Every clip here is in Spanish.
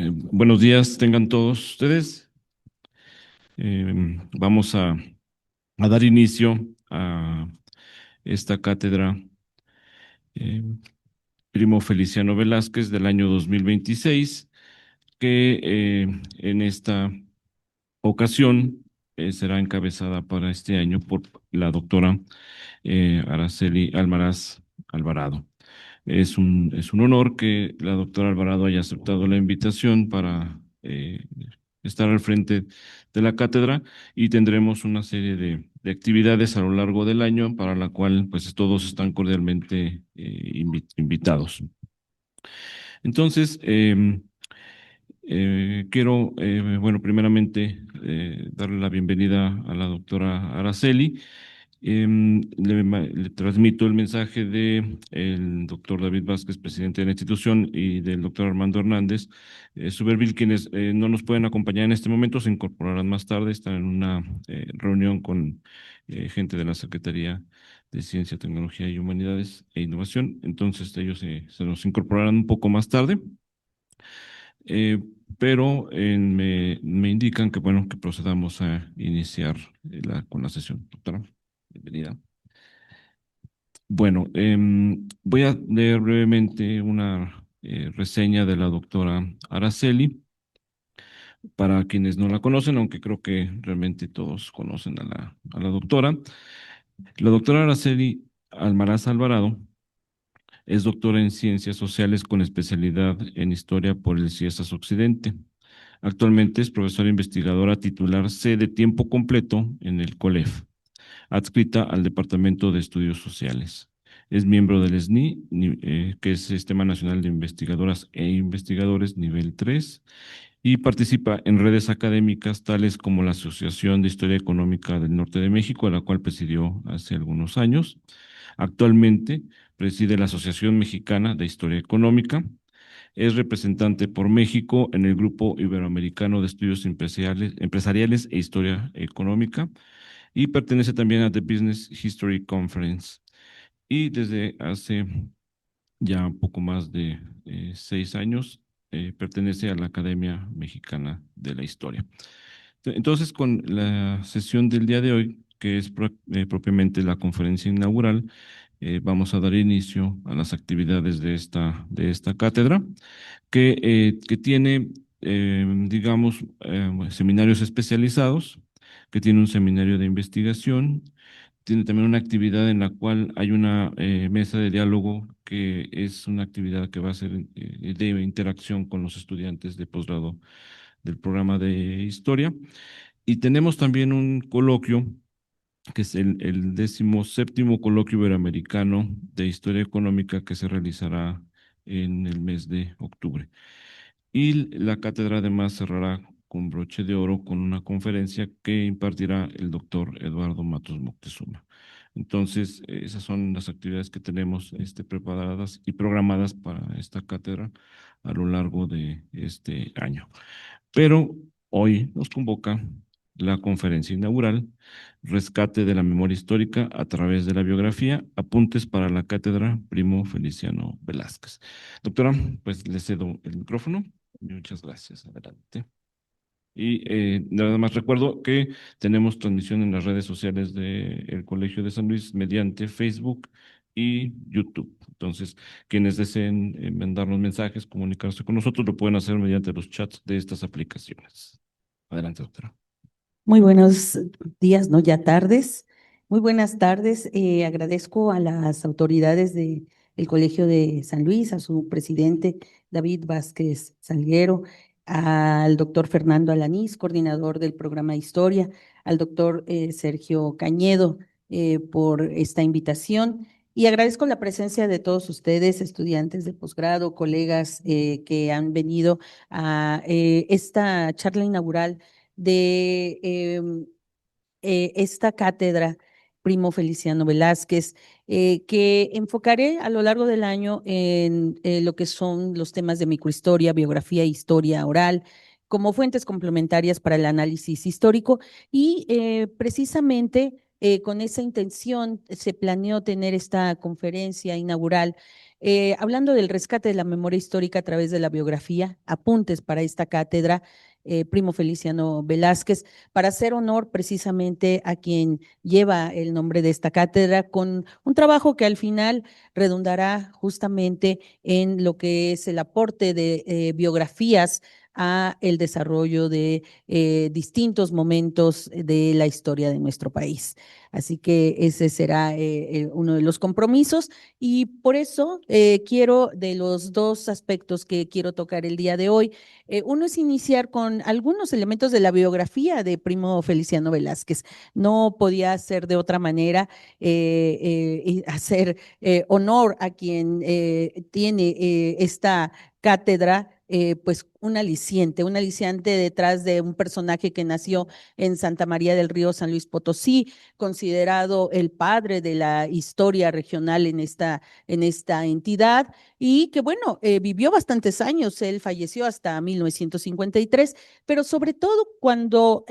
Buenos días, tengan todos ustedes. Vamos a dar inicio a esta cátedra eh, Primo Feliciano Velázquez del año 2026, que en esta ocasión será encabezada para este año por la doctora Araceli Almaraz Alvarado. Es un honor que la doctora Alvarado haya aceptado la invitación para estar al frente de la cátedra, y tendremos una serie de actividades a lo largo del año para la cual pues todos están cordialmente invitados. Entonces, quiero, bueno, primeramente darle la bienvenida a la doctora Araceli. Le transmito el mensaje de el doctor David Vázquez, presidente de la institución, y del doctor Armando Hernández Suberville, quienes no nos pueden acompañar en este momento, se incorporarán más tarde, están en una reunión con gente de la Secretaría de Ciencia, Tecnología y Humanidades e Innovación. Entonces ellos se nos incorporarán un poco más tarde. Eh, pero me indican que, bueno, que procedamos a iniciar con la sesión. Doctora, bienvenida. Bueno, voy a leer brevemente una reseña de la doctora Araceli, para quienes no la conocen, aunque creo que realmente todos conocen a la doctora. La doctora Araceli Almaraz Alvarado es doctora en Ciencias Sociales con especialidad en Historia por el CIESAS Occidente. Actualmente es profesora investigadora titular C de tiempo completo en el COLEF, adscrita al Departamento de Estudios Sociales. Es miembro del SNI, que es Sistema Nacional de Investigadoras e Investigadores nivel 3, y participa en redes académicas tales como la Asociación de Historia Económica del Norte de México, a la cual presidió hace algunos años. Actualmente preside la Asociación Mexicana de Historia Económica. Es representante por México en el Grupo Iberoamericano de Estudios Empresariales e Historia Económica, y pertenece también a The Business History Conference. Y desde hace ya un poco más de 6 años pertenece a la Academia Mexicana de la Historia. Entonces, con la sesión del día de hoy, que es propiamente la conferencia inaugural, vamos a dar inicio a las actividades de esta cátedra, que tiene, digamos, seminarios especializados, que tiene un seminario de investigación, tiene también una actividad en la cual hay una mesa de diálogo, que es una actividad que va a ser de interacción con los estudiantes de posgrado del programa de historia. Y tenemos también un coloquio, que es el 17º Coloquio Iberoamericano de Historia Económica, que se realizará en el mes de octubre. Y la cátedra además cerrará con broche de oro con una conferencia que impartirá el doctor Eduardo Matos Moctezuma. Entonces, esas son las actividades que tenemos preparadas y programadas para esta cátedra a lo largo de este año. Pero hoy nos convoca la conferencia inaugural, Rescate de la Memoria Histórica a través de la biografía, apuntes para la cátedra Primo Feliciano Velázquez. Doctora, pues le cedo el micrófono. Muchas gracias. Adelante. Y nada más recuerdo que tenemos transmisión en las redes sociales del Colegio de San Luis mediante Facebook y YouTube. Entonces, quienes deseen mandarnos mensajes, comunicarse con nosotros, lo pueden hacer mediante los chats de estas aplicaciones. Adelante, doctora. Muy buenos días, ¿no? Ya tardes. Muy buenas tardes. Agradezco a las autoridades del Colegio de San Luis, a su presidente David Vázquez Salguero, al doctor Fernando Alanís, coordinador del programa de Historia, al doctor Sergio Cañedo por esta invitación. Y agradezco la presencia de todos ustedes, estudiantes de posgrado, colegas que han venido a esta charla inaugural de esta cátedra Primo Feliciano Velázquez, que enfocaré a lo largo del año en lo que son los temas de microhistoria, biografía e historia oral, como fuentes complementarias para el análisis histórico y precisamente con esa intención se planeó tener esta conferencia inaugural hablando del rescate de la memoria histórica a través de la biografía, apuntes para esta cátedra, Primo Feliciano Velázquez, para hacer honor precisamente a quien lleva el nombre de esta cátedra, con un trabajo que al final redundará justamente en lo que es el aporte de biografías a el desarrollo de distintos momentos de la historia de nuestro país. Así que ese será uno de los compromisos y por eso quiero, de los dos aspectos que quiero tocar el día de hoy, uno es iniciar con algunos elementos de la biografía de Primo Feliciano Velázquez. No podía ser de otra manera y hacer honor a quien tiene esta cátedra, pues un aliciante detrás de un personaje que nació en Santa María del Río, San Luis Potosí, considerado el padre de la historia regional en esta entidad y que, bueno, vivió bastantes años, él falleció hasta 1953, pero sobre todo cuando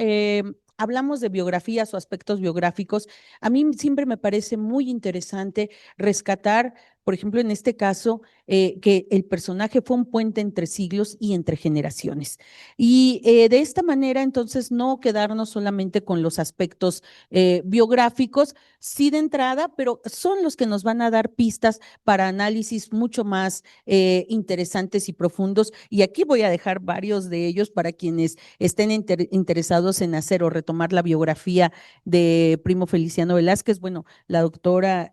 hablamos de biografías o aspectos biográficos, a mí siempre me parece muy interesante rescatar, por ejemplo, en este caso, que el personaje fue un puente entre siglos y entre generaciones. Y de esta manera, entonces, no quedarnos solamente con los aspectos biográficos, sí de entrada, pero son los que nos van a dar pistas para análisis mucho más interesantes y profundos. Y aquí voy a dejar varios de ellos para quienes estén interesados en hacer o retomar la biografía de Primo Feliciano Velázquez. Bueno, la doctora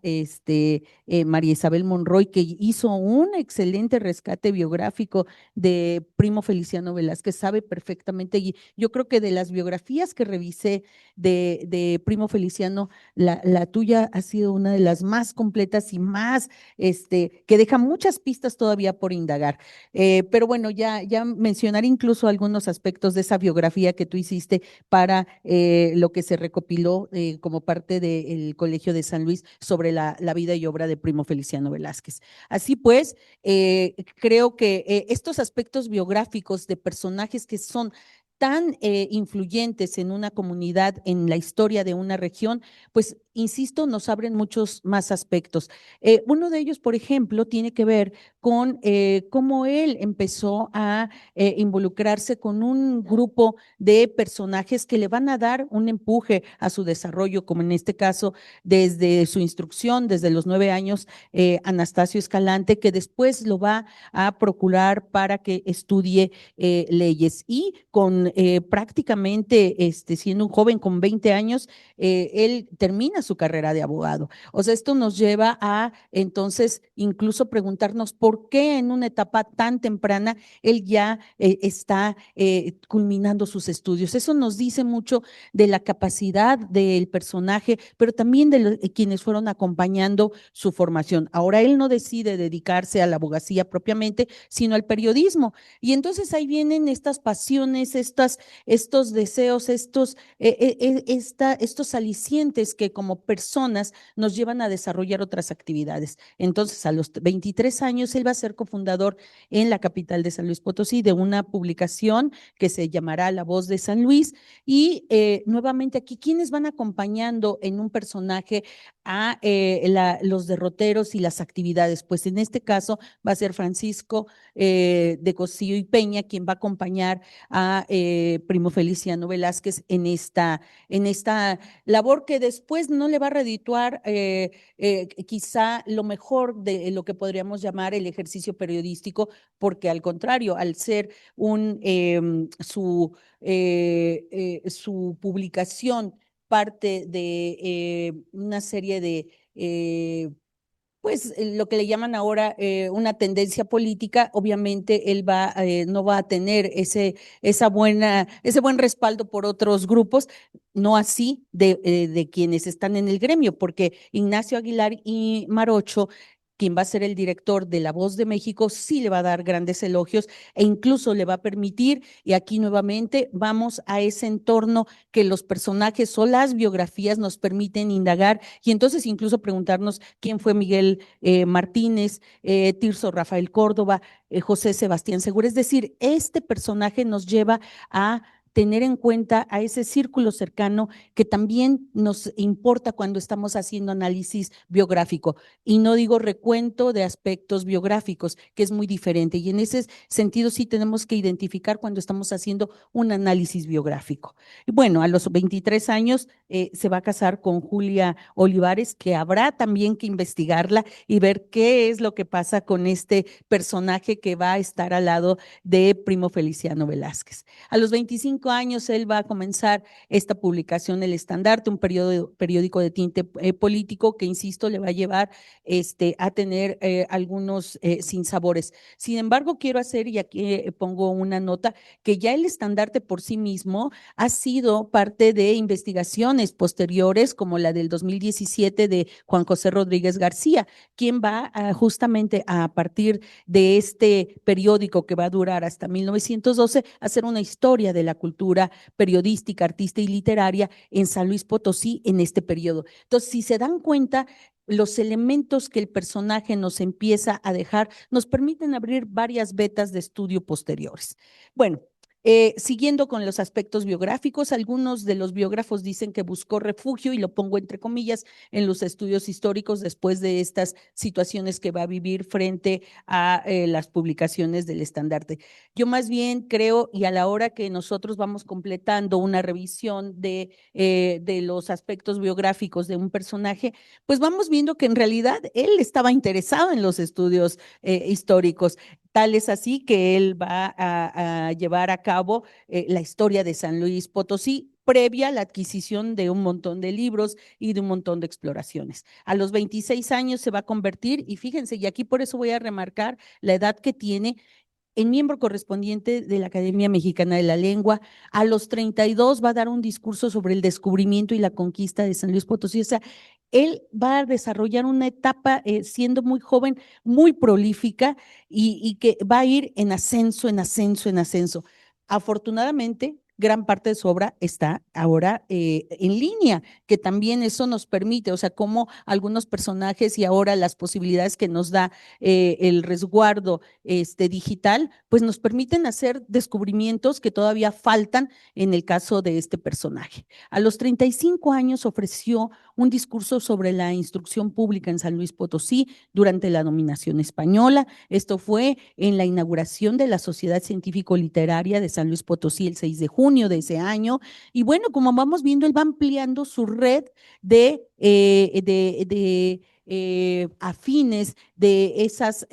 María Isabel Monroy, que hizo un excelente rescate biográfico de Primo Feliciano Velázquez, sabe perfectamente, y yo creo que de las biografías que revisé de Primo Feliciano, la tuya ha sido una de las más completas y más, que deja muchas pistas todavía por indagar. Pero bueno, ya mencionar incluso algunos aspectos de esa biografía que tú hiciste para lo que se recopiló como parte del Colegio de San Luis sobre la vida y obra de Primo Feliciano Velázquez. Así pues, creo que estos aspectos biográficos de personajes que son tan influyentes en una comunidad, en la historia de una región, pues, insisto, nos abren muchos más aspectos. Uno de ellos, por ejemplo, tiene que ver con cómo él empezó a involucrarse con un grupo de personajes que le van a dar un empuje a su desarrollo, como en este caso, desde su instrucción, desde los 9 años, Anastasio Escalante, que después lo va a procurar para que estudie leyes y con prácticamente siendo un joven con 20 años, él termina su carrera de abogado. O sea, esto nos lleva a entonces incluso preguntarnos por qué en una etapa tan temprana él ya está culminando sus estudios. Eso nos dice mucho de la capacidad del personaje, pero también de quienes fueron acompañando su formación. Ahora él no decide dedicarse a la abogacía propiamente, sino al periodismo. Y entonces ahí vienen estas pasiones, estos deseos, estos alicientes que como personas nos llevan a desarrollar otras actividades. Entonces, a los 23 años, él va a ser cofundador en la capital de San Luis Potosí de una publicación que se llamará La Voz de San Luis. Y nuevamente aquí, ¿quiénes van acompañando en un personaje a los derroteros y las actividades? Pues en este caso va a ser Francisco de Cosío y Peña quien va a acompañar a Primo Feliciano Velázquez en esta labor que después no le va a redituar quizá lo mejor de lo que podríamos llamar el ejercicio periodístico, porque al contrario, al ser su publicación parte de una serie de pues lo que le llaman ahora una tendencia política, obviamente él no va a tener ese buen respaldo por otros grupos, no así de quienes están en el gremio, porque Ignacio Aguilar y Marocho, quien va a ser el director de La Voz de México, sí le va a dar grandes elogios e incluso le va a permitir, y aquí nuevamente vamos a ese entorno que los personajes o las biografías nos permiten indagar y entonces incluso preguntarnos quién fue Miguel Martínez, Tirso Rafael Córdoba, José Sebastián Segura. Es decir, este personaje nos lleva a tener en cuenta a ese círculo cercano que también nos importa cuando estamos haciendo análisis biográfico. Y no digo recuento de aspectos biográficos, que es muy diferente. Y en ese sentido sí tenemos que identificar cuando estamos haciendo un análisis biográfico. Y bueno, a los 23 años se va a casar con Julia Olivares, que habrá también que investigarla y ver qué es lo que pasa con este personaje que va a estar al lado de Primo Feliciano Velázquez. A los 25 años él va a comenzar esta publicación, El Estandarte, un periódico de tinte político que, insisto, le va a llevar a tener algunos sinsabores. Sin embargo, quiero hacer, y aquí pongo una nota, que ya El Estandarte por sí mismo ha sido parte de investigaciones posteriores, como la del 2017 de Juan José Rodríguez García, quien va justamente a partir de este periódico que va a durar hasta 1912, a hacer una historia de la cultura periodística, artística y literaria en San Luis Potosí en este periodo. Entonces, si se dan cuenta, los elementos que el personaje nos empieza a dejar nos permiten abrir varias vetas de estudio posteriores. Bueno, siguiendo con los aspectos biográficos, algunos de los biógrafos dicen que buscó refugio, y lo pongo entre comillas, en los estudios históricos después de estas situaciones que va a vivir frente a las publicaciones del Estandarte. Yo más bien creo, y a la hora que nosotros vamos completando una revisión de los aspectos biográficos de un personaje, pues vamos viendo que en realidad él estaba interesado en los estudios históricos. Tal es así que él va a llevar a cabo la historia de San Luis Potosí previa a la adquisición de un montón de libros y de un montón de exploraciones. A los 26 años se va a convertir, y fíjense, y aquí por eso voy a remarcar la edad que tiene, en miembro correspondiente de la Academia Mexicana de la Lengua. A los 32 va a dar un discurso sobre el descubrimiento y la conquista de San Luis Potosí. O sea, él va a desarrollar una etapa siendo muy joven, muy prolífica, y que va a ir en ascenso, en ascenso, en ascenso. Afortunadamente, gran parte de su obra está ahora en línea, que también eso nos permite, o sea, como algunos personajes y ahora las posibilidades que nos da el resguardo digital, pues nos permiten hacer descubrimientos que todavía faltan en el caso de este personaje. A los 35 años ofreció un discurso sobre la instrucción pública en San Luis Potosí durante la dominación española. Esto fue en la inauguración de la Sociedad Científico-Literaria de San Luis Potosí el 6 de junio de ese año. Y bueno, como vamos viendo, él va ampliando su red de afines de esas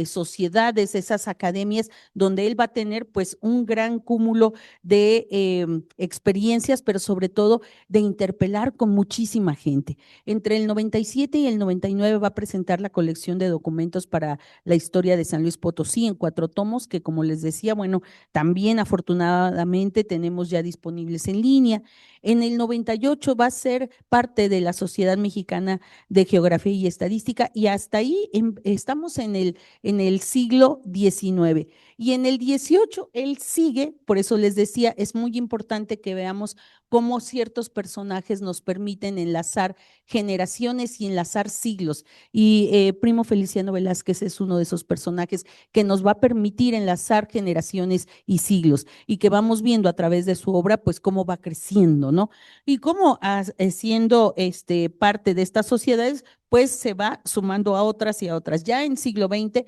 sociedades, esas academias, donde él va a tener pues un gran cúmulo de experiencias, pero sobre todo de interpelar con muchísima gente. Entre el 97 y el 99 va a presentar la colección de documentos para la historia de San Luis Potosí en 4 tomos, que como les decía, bueno, también afortunadamente tenemos ya disponibles en línea. En el 98 va a ser parte de la Sociedad Mexicana de Geografía y Estadística, y hasta ahí estamos en el siglo XIX. Y en el 18 él sigue, por eso les decía, es muy importante que veamos cómo ciertos personajes nos permiten enlazar generaciones y enlazar siglos. Y Primo Feliciano Velázquez es uno de esos personajes que nos va a permitir enlazar generaciones y siglos, y que vamos viendo a través de su obra, pues cómo va creciendo, ¿no? Y cómo siendo parte de estas sociedades, pues se va sumando a otras y a otras. Ya en siglo XX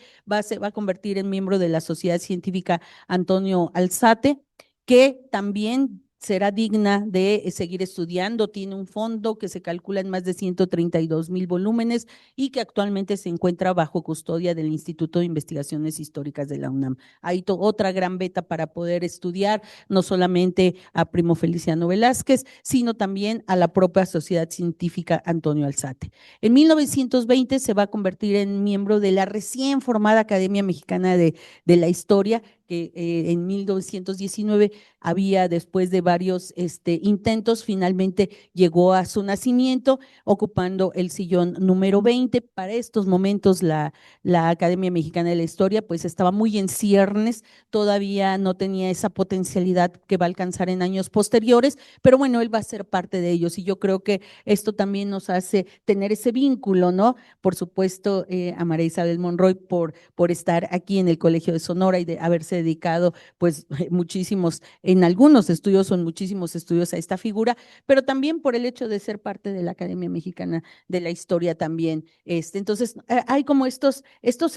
se va a convertir en miembro de la Sociedad Científica Antonio Alzate, que también será digna de seguir estudiando. Tiene un fondo que se calcula en más de 132,000 volúmenes y que actualmente se encuentra bajo custodia del Instituto de Investigaciones Históricas de la UNAM. Hay otra gran beta para poder estudiar, no solamente a Primo Feliciano Velázquez, sino también a la propia Sociedad Científica Antonio Alzate. En 1920 se va a convertir en miembro de la recién formada Academia Mexicana de la Historia, que en 1919 había, después de varios intentos, finalmente llegó a su nacimiento, ocupando el sillón número 20. Para estos momentos la Academia Mexicana de la Historia pues estaba muy en ciernes, todavía no tenía esa potencialidad que va a alcanzar en años posteriores, pero bueno, él va a ser parte de ellos, y yo creo que esto también nos hace tener ese vínculo, ¿no? Por supuesto, a María Isabel Monroy por estar aquí en el Colegio de Sonora y de haberse dedicado pues muchísimos, en algunos estudios o en muchísimos estudios a esta figura, pero también por el hecho de ser parte de la Academia Mexicana de la Historia también. Entonces, hay como estos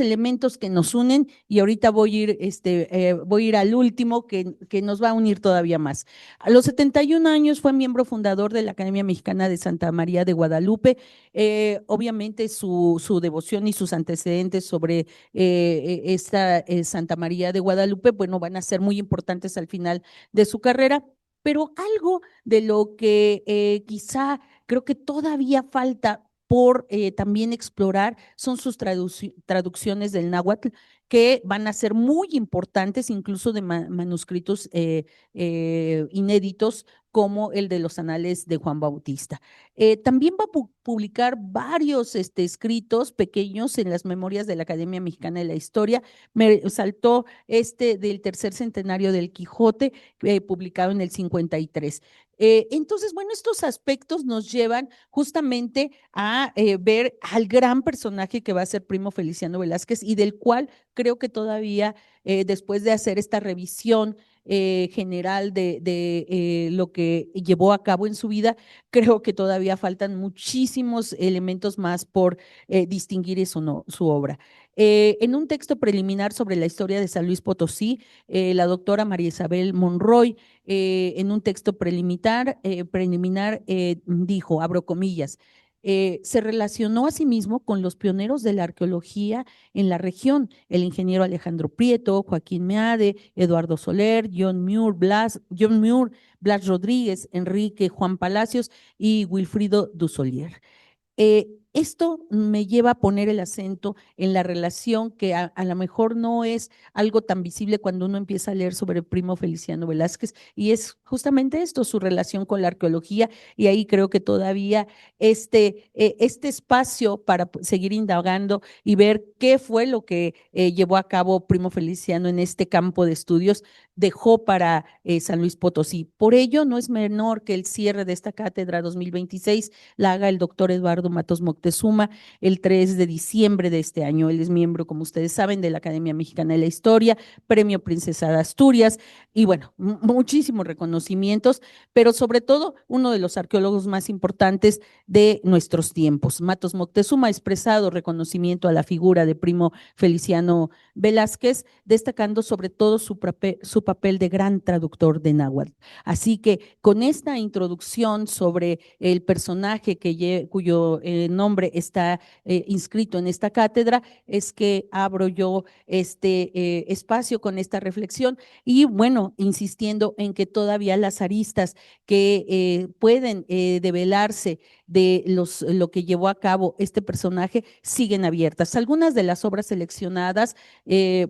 elementos que nos unen y ahorita voy a ir al último que nos va a unir todavía más. A los 71 años fue miembro fundador de la Academia Mexicana de Santa María de Guadalupe. Obviamente su devoción y sus antecedentes sobre esta Santa María de Guadalupe, bueno, van a ser muy importantes al final de su carrera, pero algo de lo que quizá creo que todavía falta por también explorar son sus traducciones del náhuatl, que van a ser muy importantes, incluso de manuscritos inéditos, como el de los Anales de Juan Bautista. También va a publicar varios escritos pequeños en las memorias de la Academia Mexicana de la Historia. Me saltó del tercer centenario del Quijote, publicado en el 53. Entonces, bueno, estos aspectos nos llevan justamente a ver al gran personaje que va a ser Primo Feliciano Velázquez y del cual creo que todavía, después de hacer esta revisión general de lo que llevó a cabo en su vida, creo que todavía faltan muchísimos elementos más por distinguir su obra. En un texto preliminar sobre la historia de San Luis Potosí, la doctora María Isabel Monroy, en un texto preliminar dijo, abro comillas, se relacionó a sí mismo con los pioneros de la arqueología en la región, el ingeniero Alejandro Prieto, Joaquín Meade, Eduardo Soler, John Muir, Blas Rodríguez, Enrique Juan Palacios y Wilfrido Dussolier. Esto me lleva a poner el acento en la relación que a lo mejor no es algo tan visible cuando uno empieza a leer sobre el Primo Feliciano Velázquez, y es justamente esto, su relación con la arqueología, y ahí creo que todavía este espacio para seguir indagando y ver qué fue lo que llevó a cabo Primo Feliciano en este campo de estudios dejó para San Luis Potosí. Por ello, no es menor que el cierre de esta cátedra 2026 la haga el doctor Eduardo Matos Moctezuma el 3 de diciembre de este año. Él es miembro, como ustedes saben, de la Academia Mexicana de la Historia, Premio Princesa de Asturias y bueno, muchísimos reconocimientos, pero sobre todo uno de los arqueólogos más importantes de nuestros tiempos. Matos Moctezuma ha expresado reconocimiento a la figura de Primo Feliciano Velázquez, destacando sobre todo su papel de gran traductor de náhuatl. Así que con esta introducción sobre el personaje cuyo nombre está inscrito en esta cátedra, es que abro yo este espacio con esta reflexión y bueno, insistiendo en que todavía las aristas que pueden develarse de lo que llevó a cabo este personaje siguen abiertas. Algunas de las obras seleccionadas,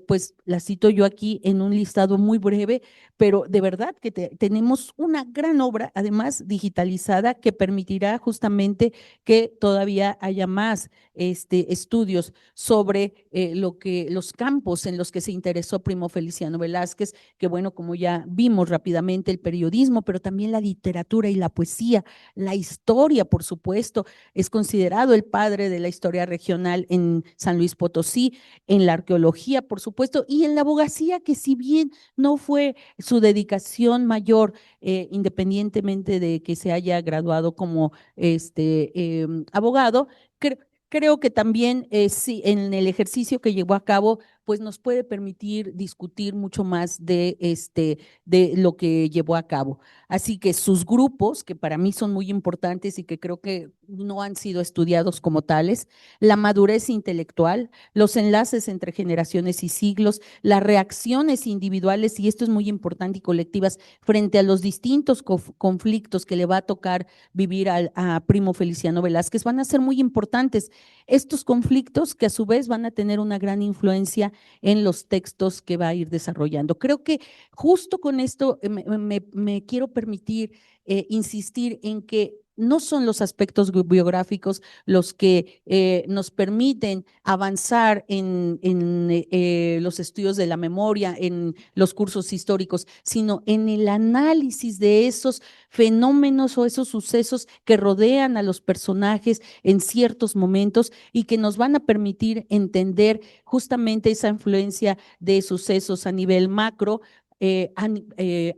pues las cito yo aquí en un listado muy breve, pero de verdad que tenemos una gran obra, además digitalizada, que permitirá justamente que todavía haya más estudios sobre los campos en los que se interesó Primo Feliciano Velázquez, que bueno, como ya vimos rápidamente, el periodismo, pero también la literatura y la poesía, la historia, por supuesto, es considerado el padre de la historia regional en San Luis Potosí, en la arqueología, por supuesto, y en la abogacía, que si bien no fue su dedicación mayor, independientemente de que se haya graduado como abogado, creo que también sí, en el ejercicio que llevó a cabo, pues nos puede permitir discutir mucho más de lo que llevó a cabo. Así que sus grupos, que para mí son muy importantes y que creo que no han sido estudiados como tales, la madurez intelectual, los enlaces entre generaciones y siglos, las reacciones individuales, y esto es muy importante, y colectivas, frente a los distintos conflictos que le va a tocar vivir a Primo Feliciano Velázquez, van a ser muy importantes. Estos conflictos que a su vez van a tener una gran influencia en los textos que va a ir desarrollando. Creo que justo con esto me quiero permitir insistir en que no son los aspectos biográficos los que nos permiten avanzar en los estudios de la memoria, en los cursos históricos, sino en el análisis de esos fenómenos o esos sucesos que rodean a los personajes en ciertos momentos y que nos van a permitir entender justamente esa influencia de sucesos a nivel macro,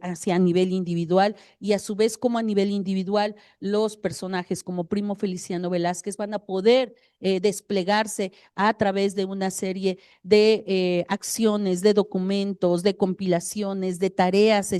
hacia nivel individual, y a su vez como a nivel individual los personajes como Primo Feliciano Velázquez van a poder desplegarse a través de una serie de acciones, de documentos, de compilaciones, de tareas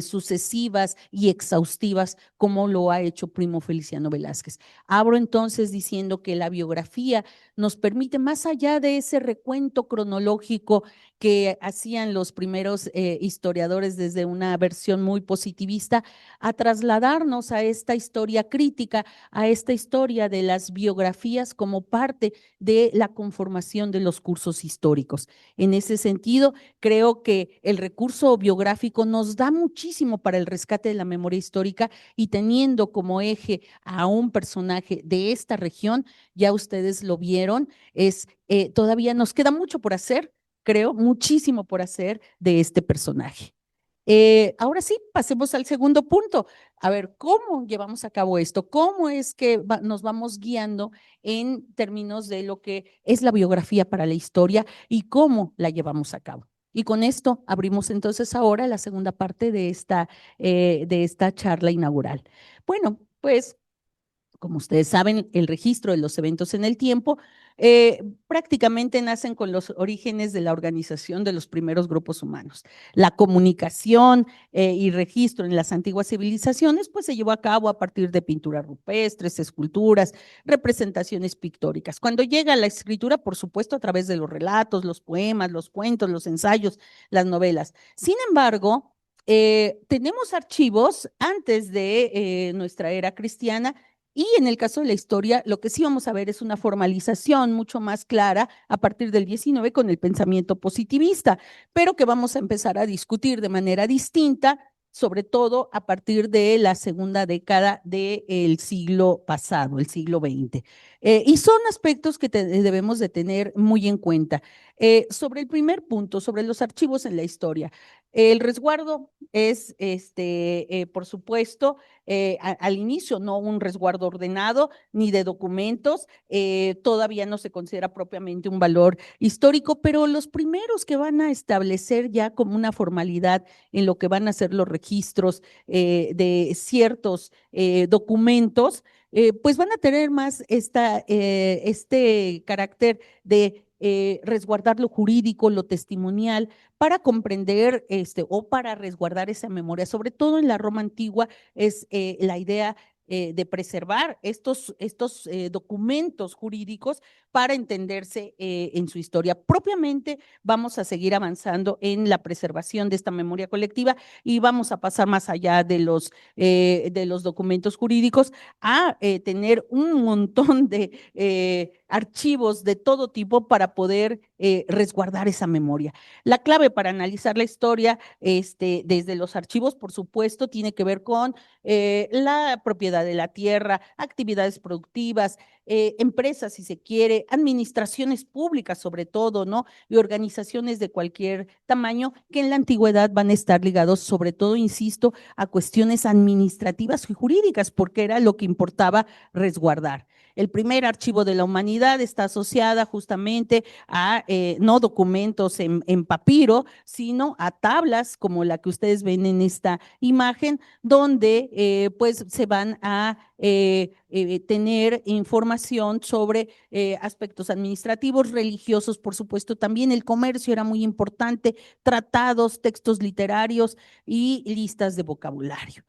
sucesivas y exhaustivas, como lo ha hecho Primo Feliciano Velázquez. Abro entonces diciendo que la biografía nos permite, más allá de ese recuento cronológico que hacían los primeros historiadores desde una versión muy positivista, a trasladarnos a esta historia crítica, a esta historia de las biografías como parte de la conformación de los cursos históricos. En ese sentido, creo que el recurso biográfico nos da muchísimo para el rescate de la memoria histórica, y teniendo como eje a un personaje de esta región, ya ustedes lo vieron, todavía nos queda mucho por hacer, creo, muchísimo por hacer de este personaje. Ahora sí, pasemos al segundo punto. A ver, ¿cómo llevamos a cabo esto? ¿Cómo es que nos vamos guiando en términos de lo que es la biografía para la historia y cómo la llevamos a cabo? Y con esto abrimos entonces ahora la segunda parte de esta charla inaugural. Bueno, pues como ustedes saben, el registro de los eventos en el tiempo prácticamente nacen con los orígenes de la organización de los primeros grupos humanos. La comunicación y registro en las antiguas civilizaciones pues se llevó a cabo a partir de pinturas rupestres, esculturas, representaciones pictóricas. Cuando llega la escritura, por supuesto, a través de los relatos, los poemas, los cuentos, los ensayos, las novelas. Sin embargo, tenemos archivos antes de nuestra era cristiana, y en el caso de la historia, lo que sí vamos a ver es una formalización mucho más clara a partir del 19 con el pensamiento positivista, pero que vamos a empezar a discutir de manera distinta, sobre todo a partir de la segunda década del siglo pasado, el siglo XX. Y son aspectos que debemos de tener muy en cuenta. Sobre el primer punto, sobre los archivos en la historia, el resguardo es, por supuesto, al inicio no un resguardo ordenado ni de documentos, todavía no se considera propiamente un valor histórico, pero los primeros que van a establecer ya como una formalidad en lo que van a ser los registros de ciertos documentos, pues van a tener más este carácter de resguardar lo jurídico, lo testimonial, para comprender o para resguardar esa memoria, sobre todo en la Roma antigua es la idea de preservar estos documentos jurídicos para entenderse en su historia. Propiamente vamos a seguir avanzando en la preservación de esta memoria colectiva y vamos a pasar más allá de los documentos jurídicos a tener un montón de archivos de todo tipo para poder resguardar esa memoria. La clave para analizar la historia desde los archivos, por supuesto, tiene que ver con la propiedad de la tierra, actividades productivas, empresas, si se quiere, administraciones públicas sobre todo, ¿no? Y organizaciones de cualquier tamaño que en la antigüedad van a estar ligados, sobre todo, insisto, a cuestiones administrativas y jurídicas, porque era lo que importaba resguardar. El primer archivo de la humanidad está asociada justamente a no documentos en papiro, sino a tablas como la que ustedes ven en esta imagen, donde pues se van a tener información sobre aspectos administrativos, religiosos, por supuesto, también el comercio era muy importante, tratados, textos literarios y listas de vocabulario.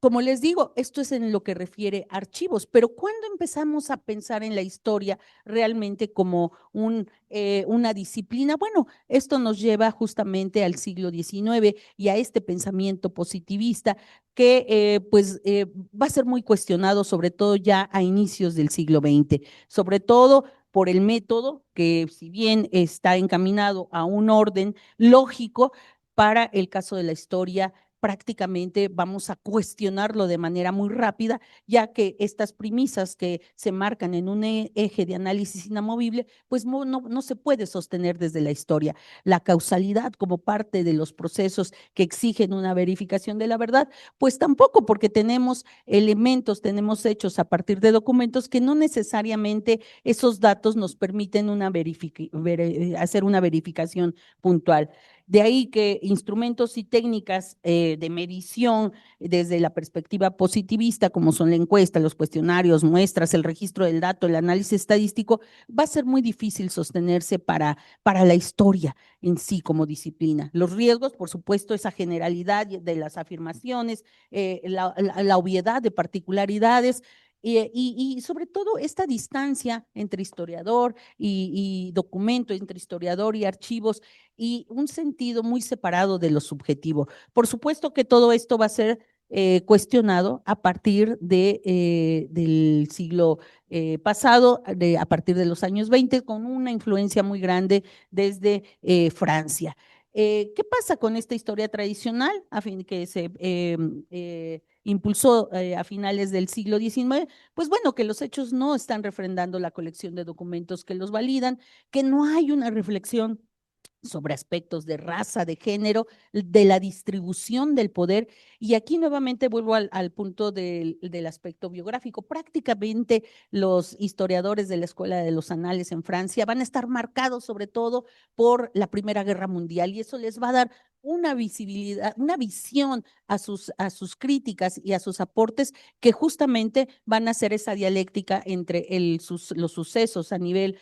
Como les digo, esto es en lo que refiere a archivos, pero ¿cuándo empezamos a pensar en la historia realmente como una disciplina? Bueno, esto nos lleva justamente al siglo XIX y a este pensamiento positivista que pues va a ser muy cuestionado, sobre todo ya a inicios del siglo XX, sobre todo por el método que, si bien está encaminado a un orden lógico, para el caso de la historia prácticamente vamos a cuestionarlo de manera muy rápida, ya que estas premisas que se marcan en un eje de análisis inamovible, pues no se puede sostener desde la historia. La causalidad como parte de los procesos que exigen una verificación de la verdad, pues tampoco, porque tenemos elementos, tenemos hechos a partir de documentos que no necesariamente esos datos nos permiten hacer una verificación puntual. De ahí que instrumentos y técnicas de medición desde la perspectiva positivista, como son la encuesta, los cuestionarios, muestras, el registro del dato, el análisis estadístico, va a ser muy difícil sostenerse para la historia en sí como disciplina. Los riesgos, por supuesto, esa generalidad de las afirmaciones, la obviedad de particularidades, y sobre todo esta distancia entre historiador y documento, entre historiador y archivos, y un sentido muy separado de lo subjetivo. Por supuesto que todo esto va a ser cuestionado a partir del siglo pasado, a partir de los años 20, con una influencia muy grande desde Francia. ¿Qué pasa con esta historia tradicional a fin que se impulsó a finales del siglo XIX? Pues bueno, que los hechos no están refrendando la colección de documentos que los validan, que no hay una reflexión sobre aspectos de raza, de género, de la distribución del poder. Y aquí nuevamente vuelvo al punto del aspecto biográfico. Prácticamente los historiadores de la Escuela de los Anales en Francia van a estar marcados sobre todo por la Primera Guerra Mundial, y eso les va a dar una visibilidad, una visión a sus críticas y a sus aportes, que justamente van a hacer esa dialéctica entre los sucesos a nivel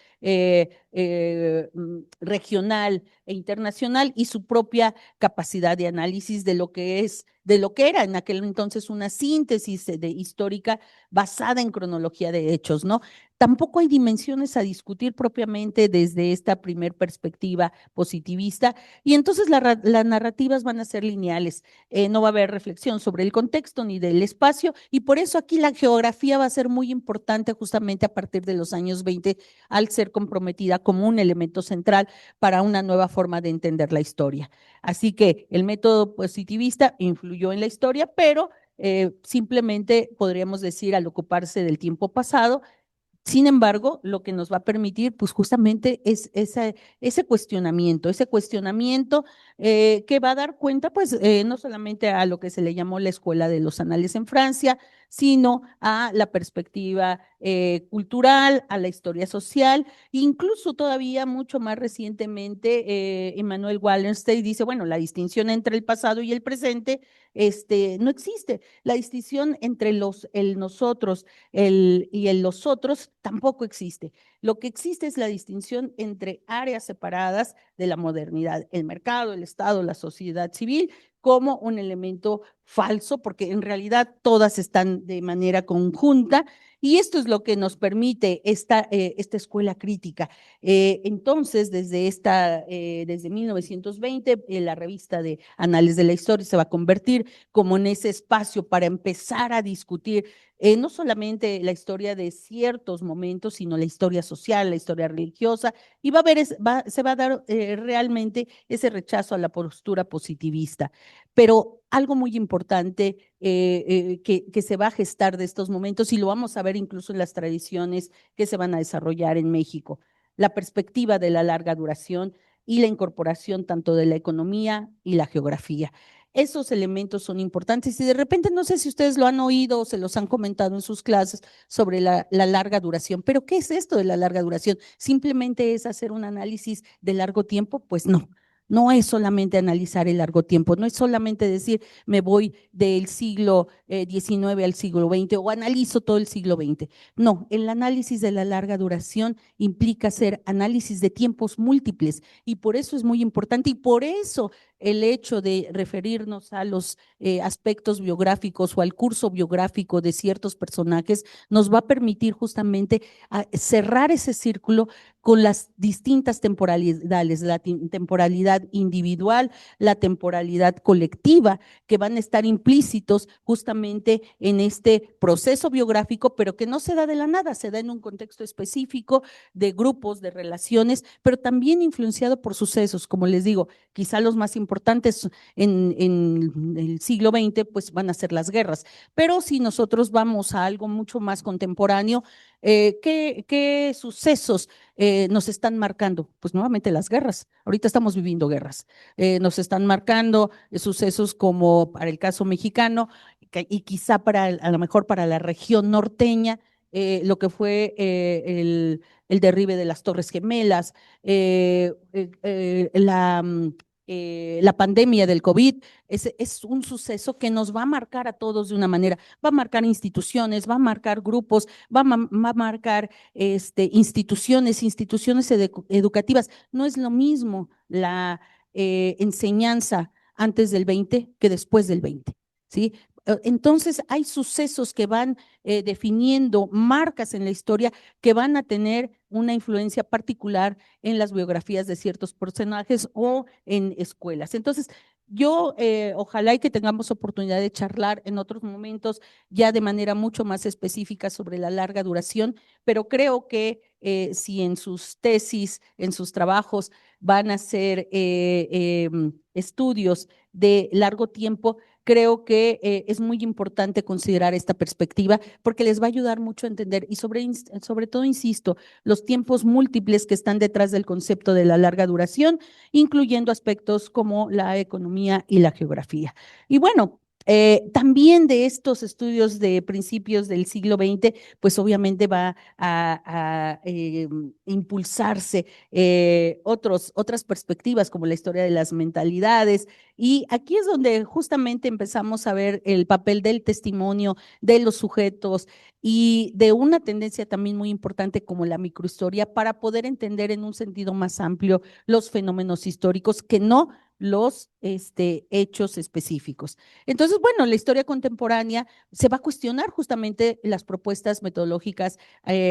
regional e internacional, y su propia capacidad de análisis de lo que de lo que era en aquel entonces una síntesis histórica basada en cronología de hechos, ¿no? Tampoco hay dimensiones a discutir propiamente desde esta primer perspectiva positivista, y entonces las narrativas van a ser lineales. No va a haber reflexión sobre el contexto ni del espacio, y por eso aquí la geografía va a ser muy importante justamente a partir de los años 20, al ser comprometida como un elemento central para una nueva forma de entender la historia. Así que el método positivista influyó en la historia, pero simplemente podríamos decir, al ocuparse del tiempo pasado. Sin embargo, lo que nos va a permitir, pues justamente es ese cuestionamiento que va a dar cuenta, pues no solamente a lo que se le llamó la Escuela de los Anales en Francia, sino a la perspectiva cultural, a la historia social, incluso todavía mucho más recientemente, Emmanuel Wallerstein dice, bueno, la distinción entre el pasado y el presente no existe. La distinción entre el nosotros y el los otros tampoco existe. Lo que existe es la distinción entre áreas separadas de la modernidad, el mercado, el Estado, la sociedad civil, como un elemento falso, porque en realidad todas están de manera conjunta, y esto es lo que nos permite esta escuela crítica. Entonces, desde 1920, la revista de Anales de la Historia se va a convertir como en ese espacio para empezar a discutir no solamente la historia de ciertos momentos, sino la historia social, la historia religiosa, y se va a dar realmente ese rechazo a la postura positivista. Pero algo muy importante que se va a gestar de estos momentos, y lo vamos a ver incluso en las tradiciones que se van a desarrollar en México, la perspectiva de la larga duración y la incorporación tanto de la economía y la geografía. Esos elementos son importantes, y de repente no sé si ustedes lo han oído o se los han comentado en sus clases sobre la larga duración. Pero ¿qué es esto de la larga duración? ¿Simplemente es hacer un análisis de largo tiempo? Pues no. No es solamente analizar el largo tiempo, no es solamente decir me voy del siglo XIX al siglo XX o analizo todo el siglo XX. No, el análisis de la larga duración implica hacer análisis de tiempos múltiples, y por eso es muy importante, y por eso el hecho de referirnos a los aspectos biográficos o al curso biográfico de ciertos personajes nos va a permitir justamente cerrar ese círculo con las distintas temporalidades, la temporalidad individual, la temporalidad colectiva, que van a estar implícitos justamente en este proceso biográfico, pero que no se da de la nada, se da en un contexto específico de grupos, de relaciones, pero también influenciado por sucesos, como les digo, quizá los más importantes importantes en el siglo XX, pues van a ser las guerras. Pero si nosotros vamos a algo mucho más contemporáneo, ¿qué sucesos nos están marcando? Pues nuevamente las guerras. Ahorita estamos viviendo guerras. Nos están marcando sucesos como para el caso mexicano y quizá a lo mejor para la región norteña, lo que fue el derribe de las Torres Gemelas, la pandemia del COVID, es un suceso que nos va a marcar a todos de una manera, va a marcar instituciones, va a marcar grupos, va a marcar instituciones educativas. No es lo mismo la enseñanza antes del 20 que después del 20, ¿sí? Entonces, hay sucesos que van definiendo marcas en la historia que van a tener una influencia particular en las biografías de ciertos personajes o en escuelas. Entonces, yo ojalá y que tengamos oportunidad de charlar en otros momentos ya de manera mucho más específica sobre la larga duración, pero creo que si en sus tesis, en sus trabajos van a hacer estudios de largo tiempo, creo que es muy importante considerar esta perspectiva porque les va a ayudar mucho a entender y sobre todo, insisto, los tiempos múltiples que están detrás del concepto de la larga duración, incluyendo aspectos como la economía y la geografía. Y bueno, también de estos estudios de principios del siglo XX, pues obviamente va a impulsarse otras perspectivas como la historia de las mentalidades, y aquí es donde justamente empezamos a ver el papel del testimonio de los sujetos y de una tendencia también muy importante como la microhistoria para poder entender en un sentido más amplio los fenómenos históricos que no los hechos específicos. Entonces, bueno, la historia contemporánea se va a cuestionar justamente las propuestas metodológicas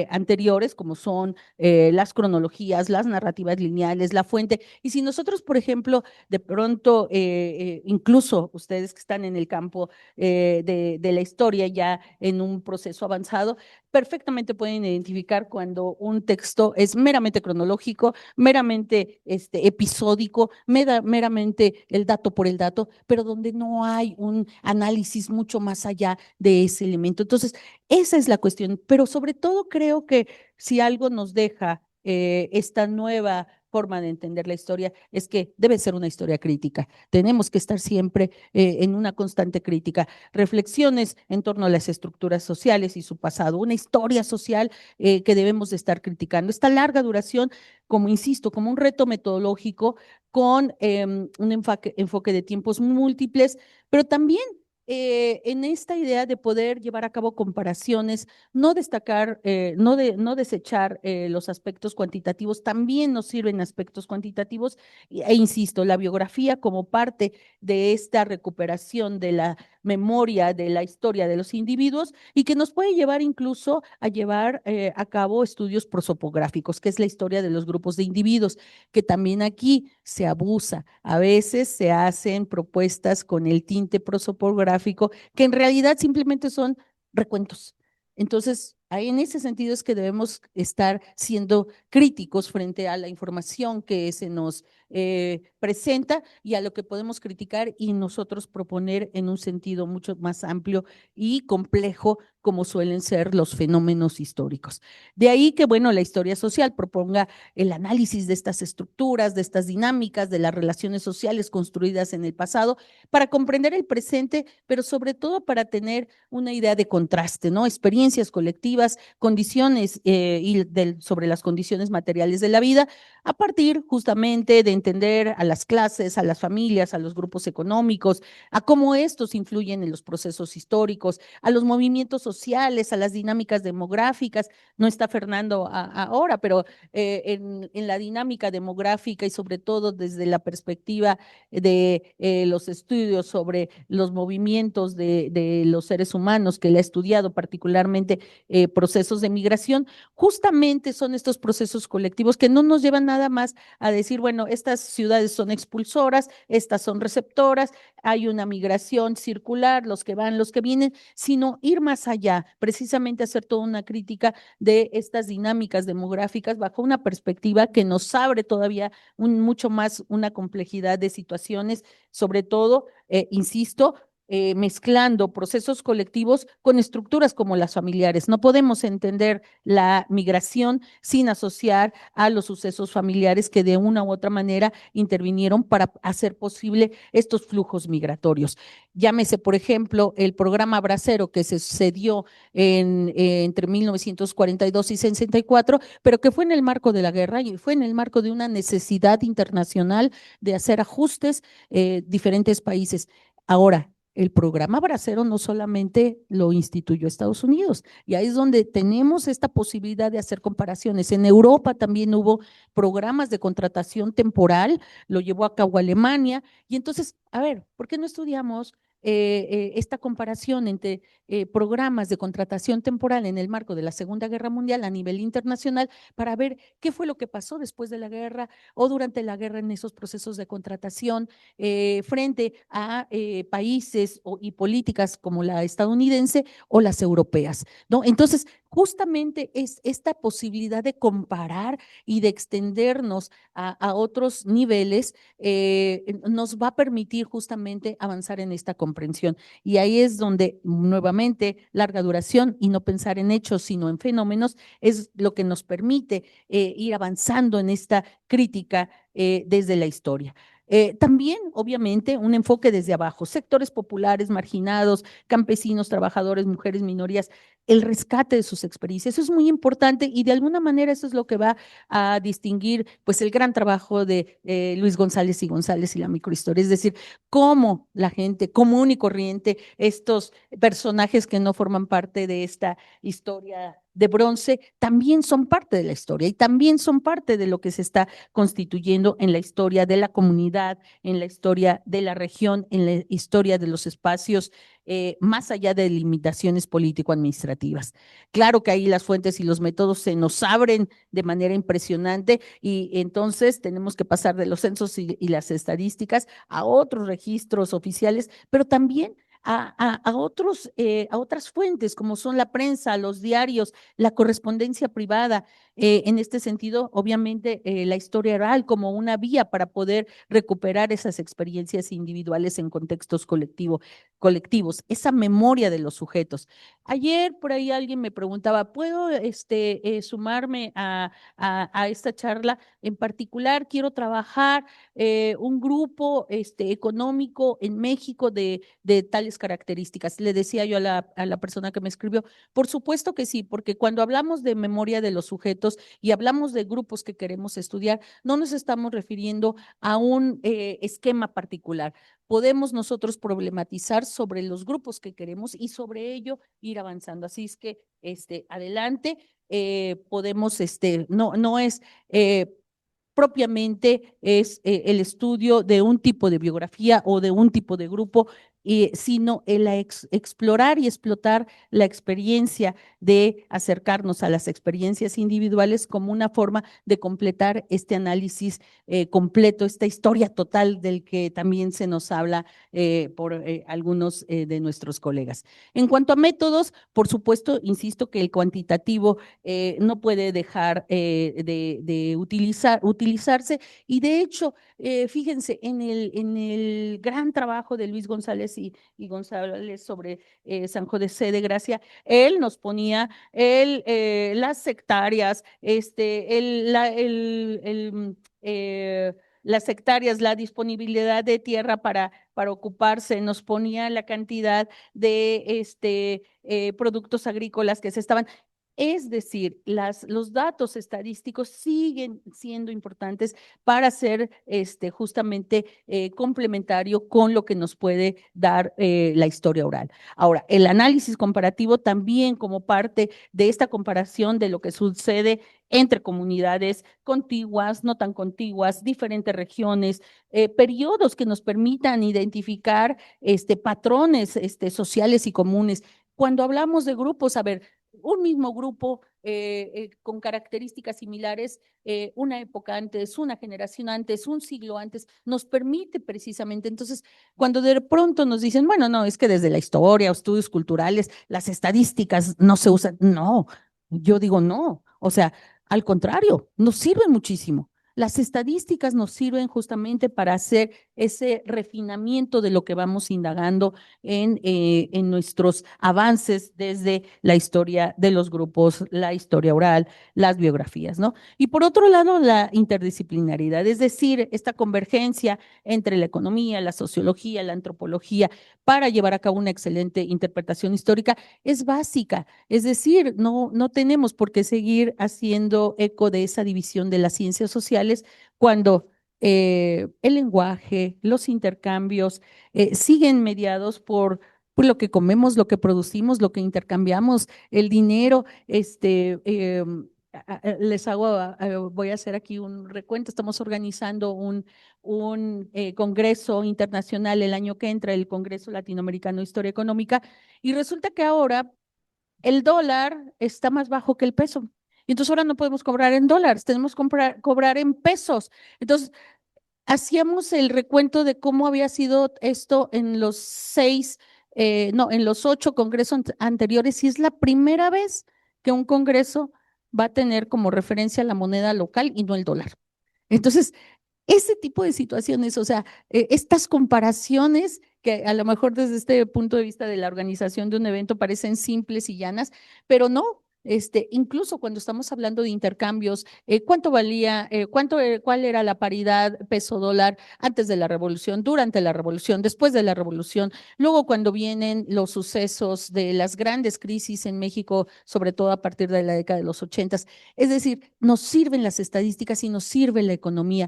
anteriores, como son las cronologías, las narrativas lineales, la fuente. Y si nosotros, por ejemplo, de pronto, incluso ustedes que están en el campo de la historia ya en un proceso avanzado, perfectamente pueden identificar cuando un texto es meramente cronológico, meramente episódico, meramente el dato por el dato, pero donde no hay un análisis mucho más allá de ese elemento. Entonces, esa es la cuestión, pero sobre todo creo que si algo nos deja esta nueva forma de entender la historia es que debe ser una historia crítica. Tenemos que estar siempre en una constante crítica. Reflexiones en torno a las estructuras sociales y su pasado, una historia social que debemos de estar criticando. Esta larga duración, como insisto, como un reto metodológico con un enfoque de tiempos múltiples, pero también en esta idea de poder llevar a cabo comparaciones, no destacar, no desechar los aspectos cuantitativos, también nos sirven aspectos cuantitativos, insisto, la biografía como parte de esta recuperación de la memoria, de la historia de los individuos y que nos puede llevar incluso a llevar a cabo estudios prosopográficos, que es la historia de los grupos de individuos, que también aquí se abusa. A veces se hacen propuestas con el tinte prosopográfico que en realidad simplemente son recuentos. Entonces, ahí en ese sentido es que debemos estar siendo críticos frente a la información que se nos presenta y a lo que podemos criticar y nosotros proponer en un sentido mucho más amplio y complejo como suelen ser los fenómenos históricos. De ahí que, bueno, la historia social proponga el análisis de estas estructuras, de estas dinámicas, de las relaciones sociales construidas en el pasado, para comprender el presente, pero sobre todo para tener una idea de contraste, ¿no? Experiencias colectivas, condiciones sobre las condiciones materiales de la vida, a partir justamente de entender a las clases, a las familias, a los grupos económicos, a cómo estos influyen en los procesos históricos, a los movimientos sociales, a las dinámicas demográficas. No está Fernando ahora, pero en la dinámica demográfica y sobre todo desde la perspectiva de los estudios sobre los movimientos de los seres humanos que él ha estudiado, particularmente procesos de migración, justamente son estos procesos colectivos que no nos llevan nada más a decir, bueno, estas ciudades son expulsoras, estas son receptoras, hay una migración circular, los que van, los que vienen, sino ir más allá ya precisamente hacer toda una crítica de estas dinámicas demográficas bajo una perspectiva que nos abre todavía mucho más una complejidad de situaciones, sobre todo, insisto, mezclando procesos colectivos con estructuras como las familiares. No podemos entender la migración sin asociar a los sucesos familiares que de una u otra manera intervinieron para hacer posible estos flujos migratorios. Llámese, por ejemplo, el programa Bracero que se sucedió entre 1942 y 64, pero que fue en el marco de la guerra y fue en el marco de una necesidad internacional de hacer ajustes diferentes países. Ahora, el programa Bracero no solamente lo instituyó Estados Unidos, y ahí es donde tenemos esta posibilidad de hacer comparaciones. En Europa también hubo programas de contratación temporal, lo llevó a cabo Alemania, y entonces, a ver, ¿por qué no estudiamos esta comparación entre programas de contratación temporal en el marco de la Segunda Guerra Mundial a nivel internacional para ver qué fue lo que pasó después de la guerra o durante la guerra en esos procesos de contratación frente a países y políticas como la estadounidense o las europeas, ¿no? Entonces, justamente es esta posibilidad de comparar y de extendernos a otros niveles nos va a permitir justamente avanzar en esta comprensión. Y ahí es donde nuevamente larga duración y no pensar en hechos, sino en fenómenos, es lo que nos permite ir avanzando en esta crítica desde la historia. También, obviamente, un enfoque desde abajo, sectores populares, marginados, campesinos, trabajadores, mujeres, minorías, el rescate de sus experiencias. Eso es muy importante y de alguna manera eso es lo que va a distinguir pues el gran trabajo de Luis González y la microhistoria, es decir, cómo la gente común y corriente, estos personajes que no forman parte de esta historia de bronce, también son parte de la historia y también son parte de lo que se está constituyendo en la historia de la comunidad, en la historia de la región, en la historia de los espacios, más allá de limitaciones político-administrativas. Claro que ahí las fuentes y los métodos se nos abren de manera impresionante y entonces tenemos que pasar de los censos y las estadísticas a otros registros oficiales, pero también a otras fuentes como son la prensa, los diarios, la correspondencia privada. En este sentido, obviamente, la historia oral como una vía para poder recuperar esas experiencias individuales en contextos colectivos, esa memoria de los sujetos. Ayer por ahí alguien me preguntaba, ¿puedo sumarme a esta charla? En particular, quiero trabajar un grupo económico en México de tales características. Le decía yo a la persona que me escribió, por supuesto que sí, porque cuando hablamos de memoria de los sujetos y hablamos de grupos que queremos estudiar, no nos estamos refiriendo a un esquema particular. Podemos nosotros problematizar sobre los grupos que queremos y sobre ello ir avanzando. Así es que, adelante, podemos, no es propiamente es el estudio de un tipo de biografía o de un tipo de grupo, sino el explorar y explotar la experiencia de acercarnos a las experiencias individuales como una forma de completar este análisis completo, esta historia total del que también se nos habla por algunos de nuestros colegas. En cuanto a métodos, por supuesto, insisto que el cuantitativo no puede dejar de utilizarse y de hecho, fíjense, en el gran trabajo de Luis González y González sobre San José de Gracia, él nos ponía las sectarias, las sectarias, la disponibilidad de tierra para ocuparse, nos ponía la cantidad de productos agrícolas que se estaban. Es decir, los datos estadísticos siguen siendo importantes para ser justamente complementario con lo que nos puede dar la historia oral. Ahora, el análisis comparativo también como parte de esta comparación de lo que sucede entre comunidades contiguas, no tan contiguas, diferentes regiones, periodos que nos permitan identificar patrones sociales y comunes. Cuando hablamos de grupos, a ver, un mismo grupo con características similares, una época antes, una generación antes, un siglo antes, nos permite precisamente. Entonces, cuando de pronto nos dicen, bueno, no, es que desde la historia o estudios culturales, las estadísticas no se usan, no, yo digo no, o sea, al contrario, nos sirven muchísimo. Las estadísticas nos sirven justamente para hacer ese refinamiento de lo que vamos indagando en nuestros avances desde la historia de los grupos, la historia oral, las biografías, ¿no? Y por otro lado, la interdisciplinaridad, es decir, esta convergencia entre la economía, la sociología, la antropología, para llevar a cabo una excelente interpretación histórica, es básica. Es decir, no tenemos por qué seguir haciendo eco de esa división de las ciencias sociales cuando el lenguaje, los intercambios siguen mediados por lo que comemos, lo que producimos, lo que intercambiamos, el dinero, les hago, voy a hacer aquí un recuento, estamos organizando un congreso internacional el año que entra, el Congreso Latinoamericano de Historia Económica, y resulta que ahora el dólar está más bajo que el peso. Y entonces ahora no podemos cobrar en dólares, tenemos que cobrar en pesos. Entonces, hacíamos el recuento de cómo había sido esto en los no, en los 8 congresos anteriores, y es la primera vez que un congreso va a tener como referencia la moneda local y no el dólar. Entonces, ese tipo de situaciones, o sea, estas comparaciones que a lo mejor desde este punto de vista de la organización de un evento parecen simples y llanas, pero no. Incluso cuando estamos hablando de intercambios, ¿cuánto valía, cuál era la paridad peso-dólar antes de la revolución, durante la revolución, después de la revolución? Luego, cuando vienen los sucesos de las grandes crisis en México, sobre todo a partir de la década de los 80. Es decir, nos sirven las estadísticas y nos sirve la economía,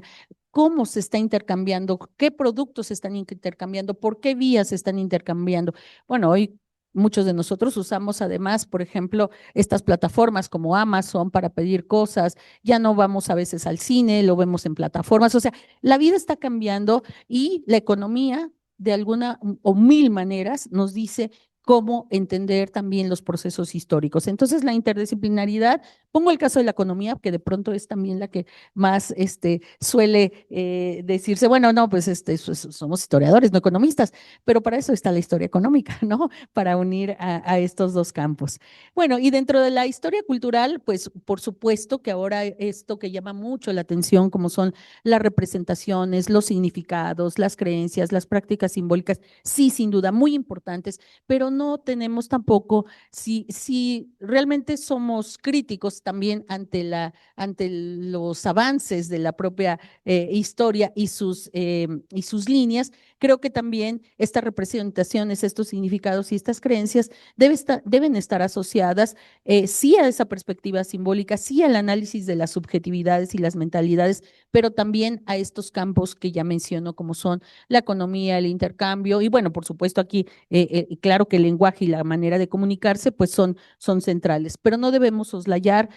cómo se está intercambiando, qué productos se están intercambiando, por qué vías se están intercambiando. Bueno, hoy muchos de nosotros usamos además, por ejemplo, estas plataformas como Amazon para pedir cosas, ya no vamos a veces al cine, lo vemos en plataformas, o sea, la vida está cambiando y la economía de alguna o mil maneras nos dice cómo entender también los procesos históricos. Entonces, la interdisciplinaridad, pongo el caso de la economía, que de pronto es también la que más suele decirse, bueno, no, pues somos historiadores, no economistas, pero para eso está la historia económica, ¿no? Para unir a estos dos campos. Bueno, y dentro de la historia cultural, pues por supuesto que ahora esto que llama mucho la atención, como son las representaciones, los significados, las creencias, las prácticas simbólicas, sí, sin duda, muy importantes, pero no tenemos tampoco, si realmente somos críticos también ante los avances de la propia historia y sus líneas, creo que también estas representaciones, estos significados y estas creencias deben estar asociadas sí a esa perspectiva simbólica, sí al análisis de las subjetividades y las mentalidades, pero también a estos campos que ya menciono, como son la economía, el intercambio, y bueno, por supuesto aquí, claro que el lenguaje y la manera de comunicarse, pues son centrales, pero no debemos soslayar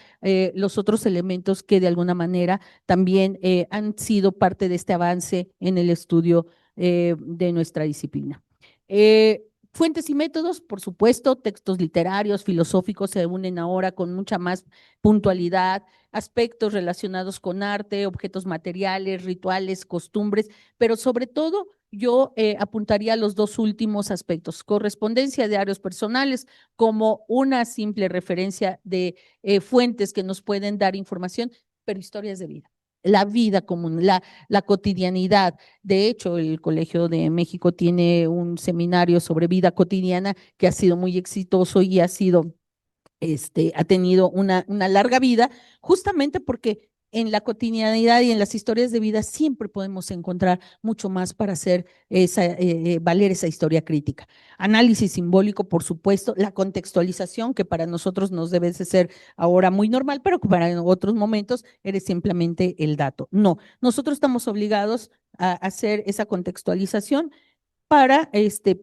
los otros elementos que de alguna manera también han sido parte de este avance en el estudio de nuestra disciplina. Fuentes y métodos, por supuesto, textos literarios, filosóficos se unen ahora con mucha más puntualidad, aspectos relacionados con arte, objetos materiales, rituales, costumbres, pero sobre todo yo apuntaría a los dos últimos aspectos, correspondencia, diarios personales, como una simple referencia de fuentes que nos pueden dar información, pero historias de vida, la vida común, la cotidianidad. De hecho, el Colegio de México tiene un seminario sobre vida cotidiana que ha sido muy exitoso y ha tenido una larga vida, justamente porque en la cotidianidad y en las historias de vida siempre podemos encontrar mucho más para hacer valer esa historia crítica. Análisis simbólico, por supuesto, la contextualización, que para nosotros nos debe de ser ahora muy normal, pero que para otros momentos eres simplemente el dato. No, nosotros estamos obligados a hacer esa contextualización para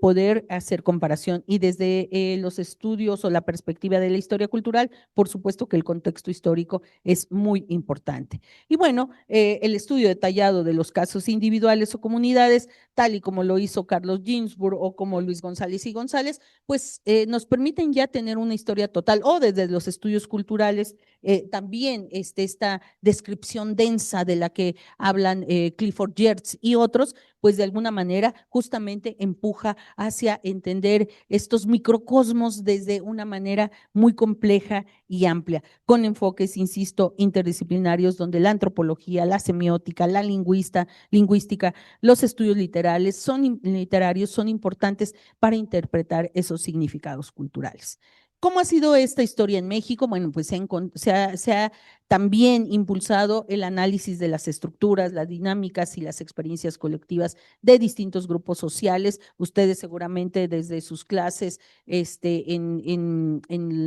poder hacer comparación. Y desde los estudios o la perspectiva de la historia cultural, por supuesto que el contexto histórico es muy importante. Y bueno, el estudio detallado de los casos individuales o comunidades, tal y como lo hizo Carlos Ginsburg o como Luis González y González, pues nos permiten ya tener una historia total, o desde los estudios culturales, también esta descripción densa de la que hablan Clifford Geertz y otros, pues de alguna manera justamente empuja hacia entender estos microcosmos desde una manera muy compleja y amplia, con enfoques, insisto, interdisciplinarios, donde la antropología, la semiótica, la lingüística, los estudios literarios son importantes para interpretar esos significados culturales. ¿Cómo ha sido esta historia en México? Bueno, pues se ha también impulsado el análisis de las estructuras, las dinámicas y las experiencias colectivas de distintos grupos sociales. Ustedes seguramente desde sus clases en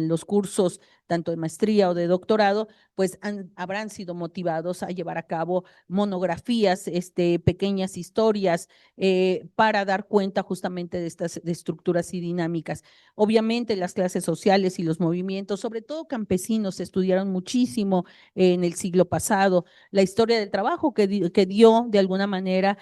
los cursos, tanto de maestría o de doctorado, pues habrán sido motivados a llevar a cabo monografías, pequeñas historias, para dar cuenta justamente de estas de estructuras y dinámicas. Obviamente las clases sociales y los movimientos, sobre todo campesinos, se estudiaron muchísimo en el siglo pasado. La historia del trabajo que dio de alguna manera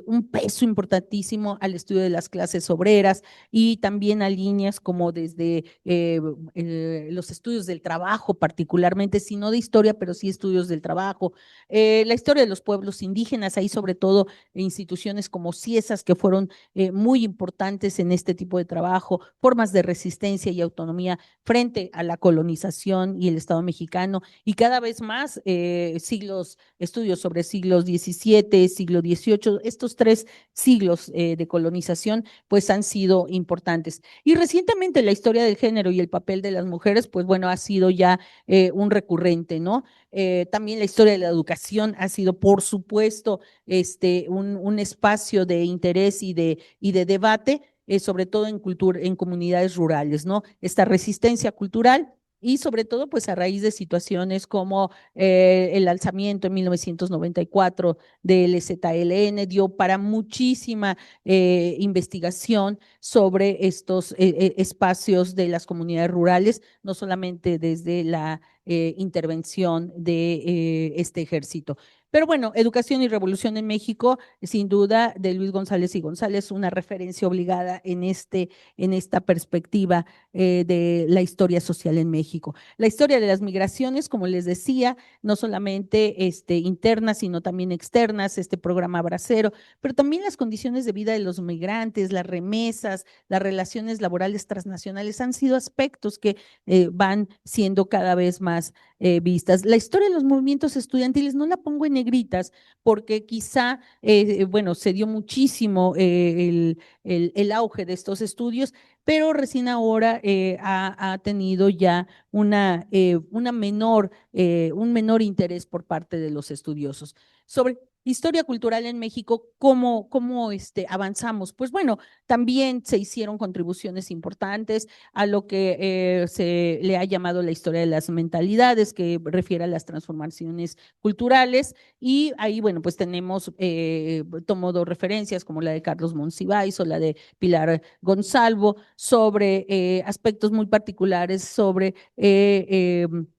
un peso importantísimo al estudio de las clases obreras y también a líneas como desde los estudios del trabajo particularmente, si no de historia, pero sí estudios del trabajo. La historia de los pueblos indígenas, ahí sobre todo instituciones como CIESAS que fueron muy importantes en este tipo de trabajo, formas de resistencia y autonomía frente a la colonización y el Estado mexicano, y cada vez más estudios sobre siglos XVII, siglo XVIII, estos tres siglos de colonización, pues han sido importantes. Y recientemente la historia del género y el papel de las mujeres, pues bueno, ha sido ya un recurrente, ¿no? También la historia de la educación ha sido, por supuesto, un espacio de interés y de debate, sobre todo en comunidades rurales, ¿no? Esta resistencia cultural y sobre todo pues a raíz de situaciones como el alzamiento en 1994 del ZLN dio para muchísima investigación sobre estos espacios de las comunidades rurales, no solamente desde la intervención de este ejército. Pero bueno, Educación y Revolución en México, sin duda, de Luis González y González, una referencia obligada en esta perspectiva de la historia social en México. La historia de las migraciones, como les decía, no solamente internas, sino también externas, este programa Bracero, pero también las condiciones de vida de los migrantes, las remesas, las relaciones laborales transnacionales han sido aspectos que van siendo cada vez más vistas. La historia de los movimientos estudiantiles no la pongo en negritas porque quizá, bueno, se dio muchísimo el auge de estos estudios, pero recién ahora ha tenido ya un menor interés por parte de los estudiosos. Sobre historia cultural en México, ¿cómo avanzamos? Pues bueno, también se hicieron contribuciones importantes a lo que se le ha llamado la historia de las mentalidades, que refiere a las transformaciones culturales, y ahí, bueno, pues tenemos, tomo dos referencias como la de Carlos Monsiváis o la de Pilar Gonzalvo, sobre aspectos muy particulares sobre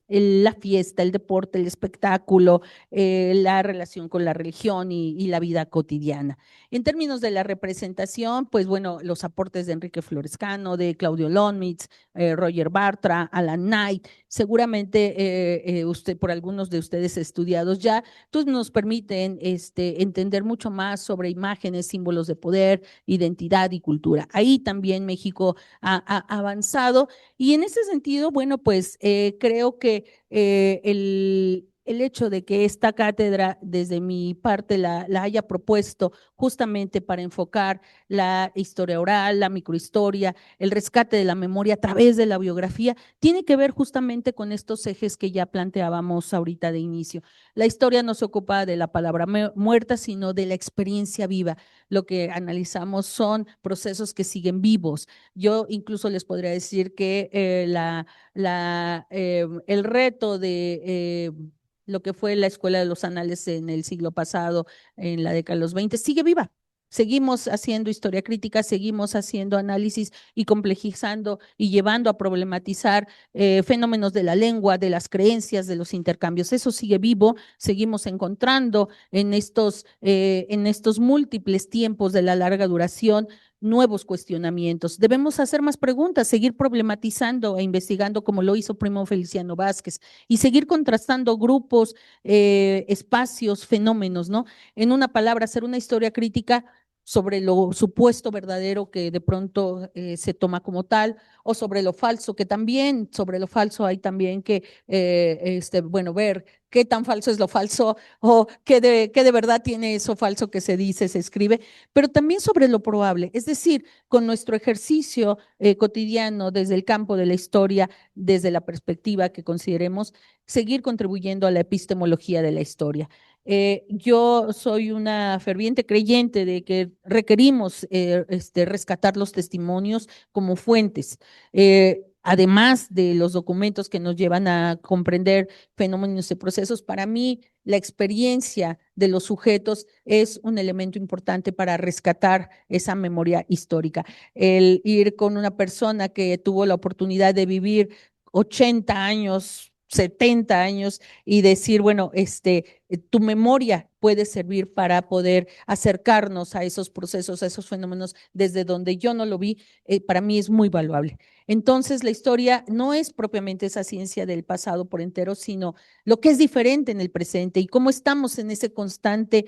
la fiesta, el deporte, el espectáculo, la relación con la religión y la vida cotidiana. En términos de la representación, pues bueno, los aportes de Enrique Florescano, de Claudio Lonmitz, Roger Bartra, Alan Knight, seguramente por algunos de ustedes estudiados ya, pues nos permiten entender mucho más sobre imágenes, símbolos de poder, identidad y cultura. Ahí también México ha avanzado y en ese sentido, bueno, pues creo que el hecho de que esta cátedra, desde mi parte, la haya propuesto justamente para enfocar la historia oral, la microhistoria, el rescate de la memoria a través de la biografía, tiene que ver justamente con estos ejes que ya planteábamos ahorita de inicio. La historia no se ocupa de la palabra muerta, sino de la experiencia viva. Lo que analizamos son procesos que siguen vivos. Yo incluso les podría decir que el reto de lo que fue la Escuela de los Anales en el siglo pasado, en la década de los 20, sigue viva, seguimos haciendo historia crítica, seguimos haciendo análisis y complejizando y llevando a problematizar fenómenos de la lengua, de las creencias, de los intercambios. Eso sigue vivo, seguimos encontrando en estos múltiples tiempos de la larga duración nuevos cuestionamientos. Debemos hacer más preguntas, seguir problematizando e investigando como lo hizo Primo Feliciano Vázquez y seguir contrastando grupos, espacios, fenómenos, ¿no? En una palabra, hacer una historia crítica sobre lo supuesto verdadero que de pronto se toma como tal, o sobre lo falso, que también, sobre lo falso hay también que, bueno, ver qué tan falso es lo falso o qué de verdad tiene eso falso que se dice, se escribe, pero también sobre lo probable, es decir, con nuestro ejercicio cotidiano desde el campo de la historia, desde la perspectiva que consideremos, seguir contribuyendo a la epistemología de la historia. Yo soy una ferviente creyente de que requerimos rescatar los testimonios como fuentes. Además de los documentos que nos llevan a comprender fenómenos y procesos, para mí la experiencia de los sujetos es un elemento importante para rescatar esa memoria histórica. El ir con una persona que tuvo la oportunidad de vivir 80 años, 70 años y decir, bueno, tu memoria puede servir para poder acercarnos a esos procesos, a esos fenómenos desde donde yo no lo vi, para mí es muy valuable. Entonces, la historia no es propiamente esa ciencia del pasado por entero, sino lo que es diferente en el presente y cómo estamos en ese constante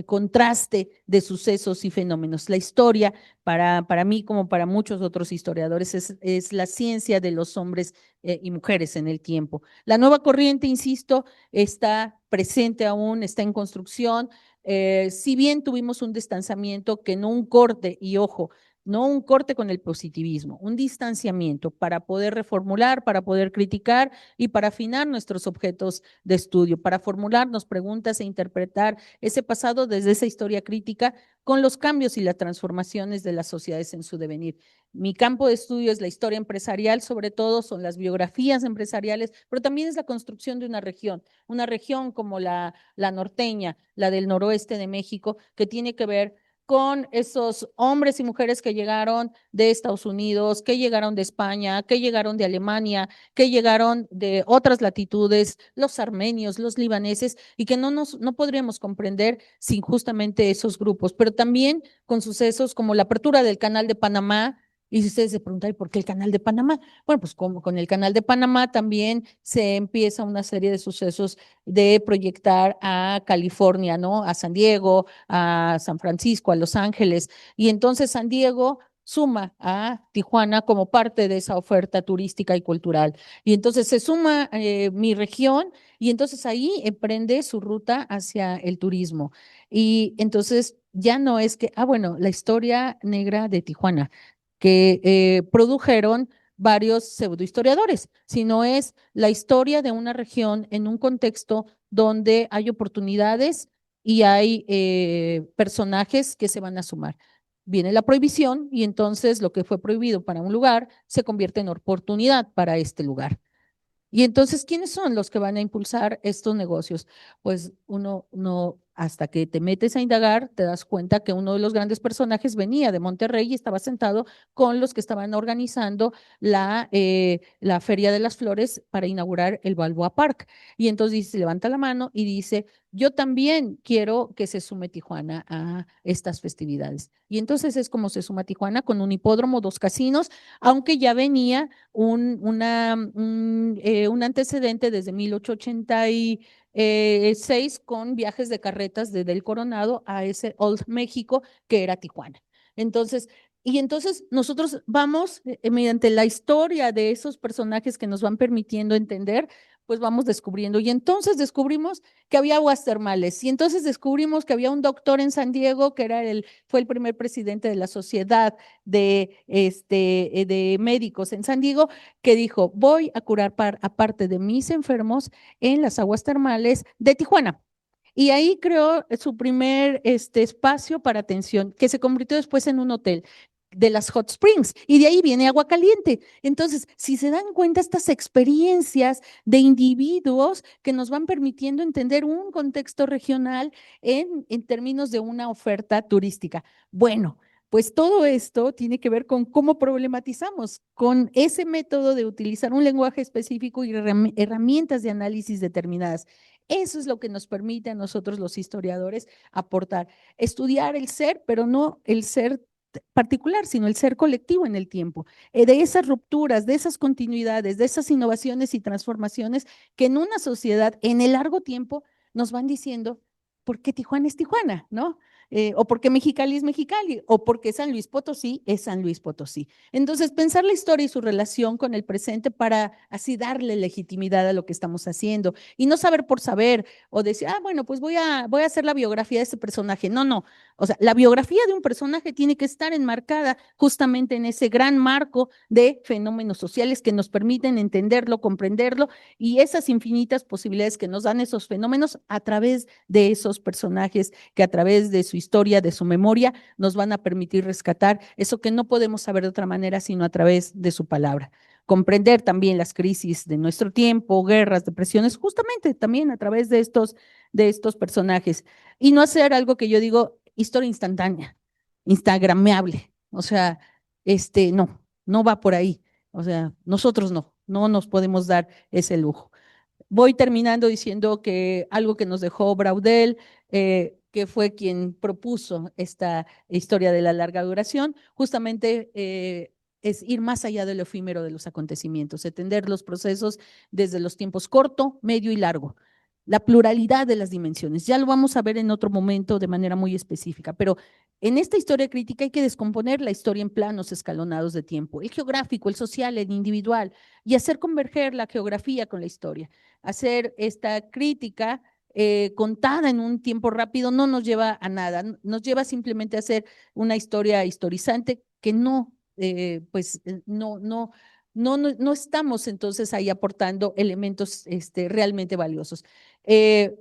contraste de sucesos y fenómenos. La historia, para mí, como para muchos otros historiadores, es la ciencia de los hombres y mujeres en el tiempo. La nueva corriente, insisto, está presente aún, está en construcción. Si bien tuvimos un distanciamiento que no un corte, y ojo, no un corte con el positivismo, un distanciamiento para poder reformular, para poder criticar y para afinar nuestros objetos de estudio, para formularnos preguntas e interpretar ese pasado desde esa historia crítica con los cambios y las transformaciones de las sociedades en su devenir. Mi campo de estudio es la historia empresarial, sobre todo son las biografías empresariales, pero también es la construcción de una región como la norteña, la del noroeste de México, que tiene que ver con esos hombres y mujeres que llegaron de Estados Unidos, que llegaron de España, que llegaron de Alemania, que llegaron de otras latitudes, los armenios, los libaneses, y que no podríamos comprender sin justamente esos grupos, pero también con sucesos como la apertura del Canal de Panamá. Y si ustedes se preguntan, ¿por qué el Canal de Panamá? Bueno, pues como con el Canal de Panamá también se empieza una serie de sucesos de proyectar a California, ¿no? A San Diego, a San Francisco, a Los Ángeles. Y entonces San Diego suma a Tijuana como parte de esa oferta turística y cultural. Y entonces se suma mi región y entonces ahí emprende su ruta hacia el turismo. Y entonces ya no es que, bueno, la historia negra de Tijuana, que produjeron varios pseudohistoriadores, sino es la historia de una región en un contexto donde hay oportunidades y hay personajes que se van a sumar. Viene la prohibición y entonces lo que fue prohibido para un lugar se convierte en oportunidad para este lugar. Y entonces, ¿quiénes son los que van a impulsar estos negocios? Pues uno no, hasta que te metes a indagar, te das cuenta que uno de los grandes personajes venía de Monterrey y estaba sentado con los que estaban organizando la Feria de las Flores para inaugurar el Balboa Park. Y entonces dice, levanta la mano y dice, yo también quiero que se sume Tijuana a estas festividades. Y entonces es como se suma Tijuana con un hipódromo, dos casinos, aunque ya venía un antecedente desde 1886 con viajes de carretas desde el Coronado a ese Old México que era Tijuana. Entonces, y entonces nosotros vamos, mediante la historia de esos personajes que nos van permitiendo entender, pues vamos descubriendo. Y entonces descubrimos que había aguas termales. Y entonces descubrimos que había un doctor en San Diego que fue el primer presidente de la sociedad de médicos en San Diego, que dijo, voy a curar aparte de mis enfermos en las aguas termales de Tijuana. Y ahí creó su primer espacio para atención, que se convirtió después en un hotel. de las hot springs y de ahí viene agua caliente. Entonces, si se dan cuenta, estas experiencias de individuos que nos van permitiendo entender un contexto regional en términos de una oferta turística. Bueno, pues todo esto tiene que ver con cómo problematizamos, con ese método de utilizar un lenguaje específico y herramientas de análisis determinadas. Eso es lo que nos permite a nosotros los historiadores aportar, estudiar el ser, pero no el ser particular, sino el ser colectivo en el tiempo, de esas rupturas, de esas continuidades, de esas innovaciones y transformaciones que en una sociedad en el largo tiempo nos van diciendo por qué Tijuana es Tijuana, ¿no? O porque Mexicali es Mexicali, o porque San Luis Potosí es San Luis Potosí. Entonces, pensar la historia y su relación con el presente para así darle legitimidad a lo que estamos haciendo y no saber por saber o decir, bueno, pues voy a hacer la biografía de este personaje. No, no. O sea, la biografía de un personaje tiene que estar enmarcada justamente en ese gran marco de fenómenos sociales que nos permiten entenderlo, comprenderlo y esas infinitas posibilidades que nos dan esos fenómenos a través de esos personajes que a través de su historia, de su memoria, nos van a permitir rescatar eso que no podemos saber de otra manera sino a través de su palabra. Comprender también las crisis de nuestro tiempo, guerras, depresiones, justamente también a través de estos personajes. Y no hacer algo que yo digo, historia instantánea, instagrameable. O sea, no va por ahí. O sea, nosotros no nos podemos dar ese lujo. Voy terminando diciendo que algo que nos dejó Braudel, que fue quien propuso esta historia de la larga duración, justamente es ir más allá de lo efímero de los acontecimientos, entender los procesos desde los tiempos corto, medio y largo, la pluralidad de las dimensiones. Ya lo vamos a ver en otro momento de manera muy específica, pero en esta historia crítica hay que descomponer la historia en planos escalonados de tiempo, el geográfico, el social, el individual, y hacer converger la geografía con la historia. Hacer esta crítica contada en un tiempo rápido no nos lleva a nada, nos lleva simplemente a hacer una historia historizante que no estamos entonces ahí aportando elementos realmente valiosos.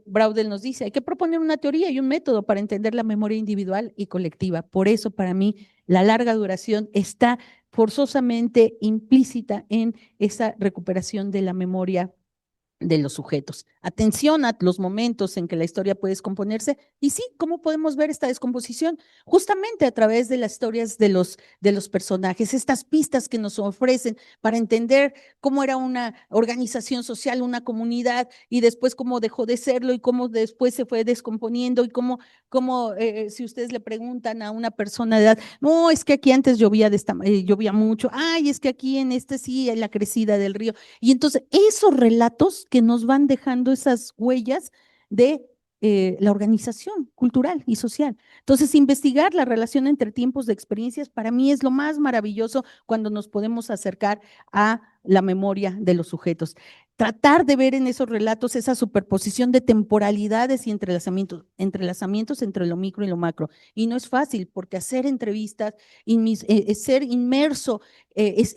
Braudel nos dice, hay que proponer una teoría y un método para entender la memoria individual y colectiva. Por eso, para mí, la larga duración está forzosamente implícita en esa recuperación de la memoria de los sujetos. Atención a los momentos en que la historia puede descomponerse y sí, ¿cómo podemos ver esta descomposición? Justamente a través de las historias de los personajes, estas pistas que nos ofrecen para entender cómo era una organización social, una comunidad y después cómo dejó de serlo y cómo después se fue descomponiendo y cómo si ustedes le preguntan a una persona de edad, no, es que aquí antes llovía mucho, ay, es que aquí en sí, en la crecida del río. Y entonces esos relatos que nos van dejando esas huellas de la organización cultural y social. Entonces, investigar la relación entre tiempos de experiencias para mí es lo más maravilloso cuando nos podemos acercar a la memoria de los sujetos. Tratar de ver en esos relatos esa superposición de temporalidades y entrelazamientos entre lo micro y lo macro. Y no es fácil porque hacer entrevistas, ser inmerso, es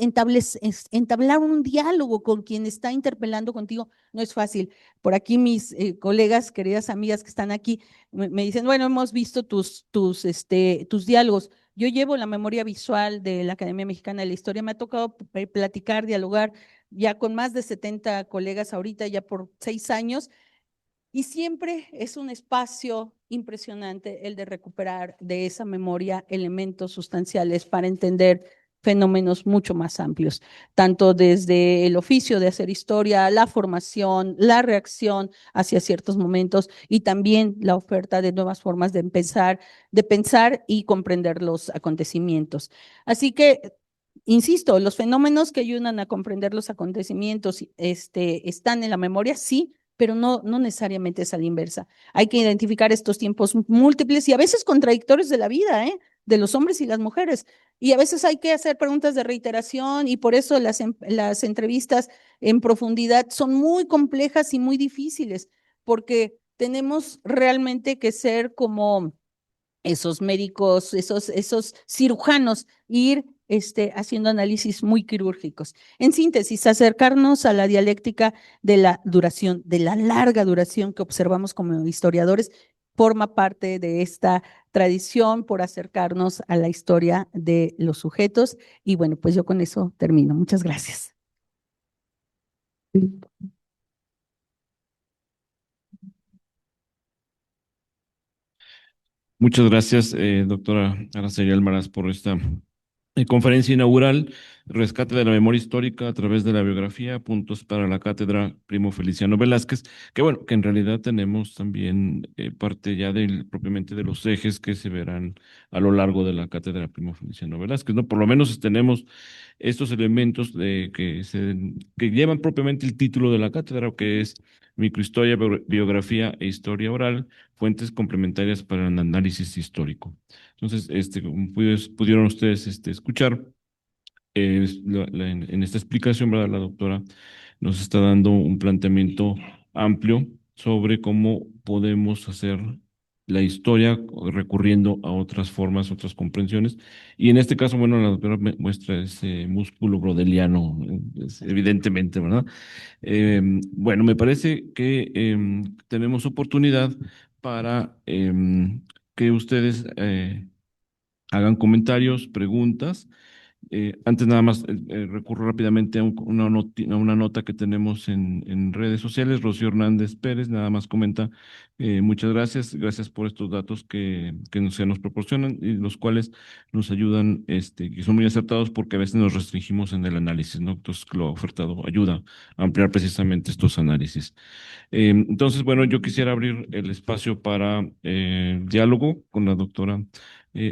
entablar un diálogo con quien está interpelando contigo, no es fácil. Por aquí mis colegas, queridas amigas que están aquí, me dicen, bueno, hemos visto tus diálogos. Yo llevo la memoria visual de la Academia Mexicana de la Historia, me ha tocado platicar, dialogar ya con más de 70 colegas ahorita, ya por 6 años, y siempre es un espacio impresionante el de recuperar de esa memoria elementos sustanciales para entender fenómenos mucho más amplios, tanto desde el oficio de hacer historia, la formación, la reacción hacia ciertos momentos y también la oferta de nuevas formas de pensar y comprender los acontecimientos. Así que insisto, los fenómenos que ayudan a comprender los acontecimientos están en la memoria, sí, pero no necesariamente es a la inversa. Hay que identificar estos tiempos múltiples y a veces contradictorios de la vida, de los hombres y las mujeres. Y a veces hay que hacer preguntas de reiteración y por eso las entrevistas en profundidad son muy complejas y muy difíciles, porque tenemos realmente que ser como esos médicos, esos cirujanos, ir haciendo análisis muy quirúrgicos. En síntesis, acercarnos a la dialéctica de la duración, de la larga duración que observamos como historiadores forma parte de esta tradición por acercarnos a la historia de los sujetos. Y bueno, pues yo con eso termino. Muchas gracias. Muchas gracias, doctora Araceli Almaraz, por esta conferencia inaugural, Rescate de la Memoria Histórica a través de la biografía, puntos para la cátedra Primo Feliciano Velázquez, que bueno, que en realidad tenemos también parte ya del, propiamente de los ejes que se verán a lo largo de la cátedra Primo Feliciano Velázquez, ¿no? Por lo menos tenemos estos elementos que llevan propiamente el título de la cátedra, que es Microhistoria, Biografía e Historia Oral, fuentes complementarias para el análisis histórico. Entonces, como pudieron ustedes escuchar, en esta explicación, ¿verdad? La doctora nos está dando un planteamiento amplio sobre cómo podemos hacer la historia recurriendo a otras formas, otras comprensiones. Y en este caso, bueno, la doctora muestra ese músculo brodeliano, evidentemente, ¿verdad? Bueno, me parece que tenemos oportunidad para que ustedes hagan comentarios, preguntas. Antes nada más recurro rápidamente a a una nota que tenemos en redes sociales. Rocío Hernández Pérez nada más comenta, muchas gracias, gracias por estos datos se nos proporcionan y los cuales nos ayudan, que son muy acertados porque a veces nos restringimos en el análisis, ¿no? Entonces lo ofertado ayuda a ampliar precisamente estos análisis. Entonces, bueno, yo quisiera abrir el espacio para diálogo con la doctora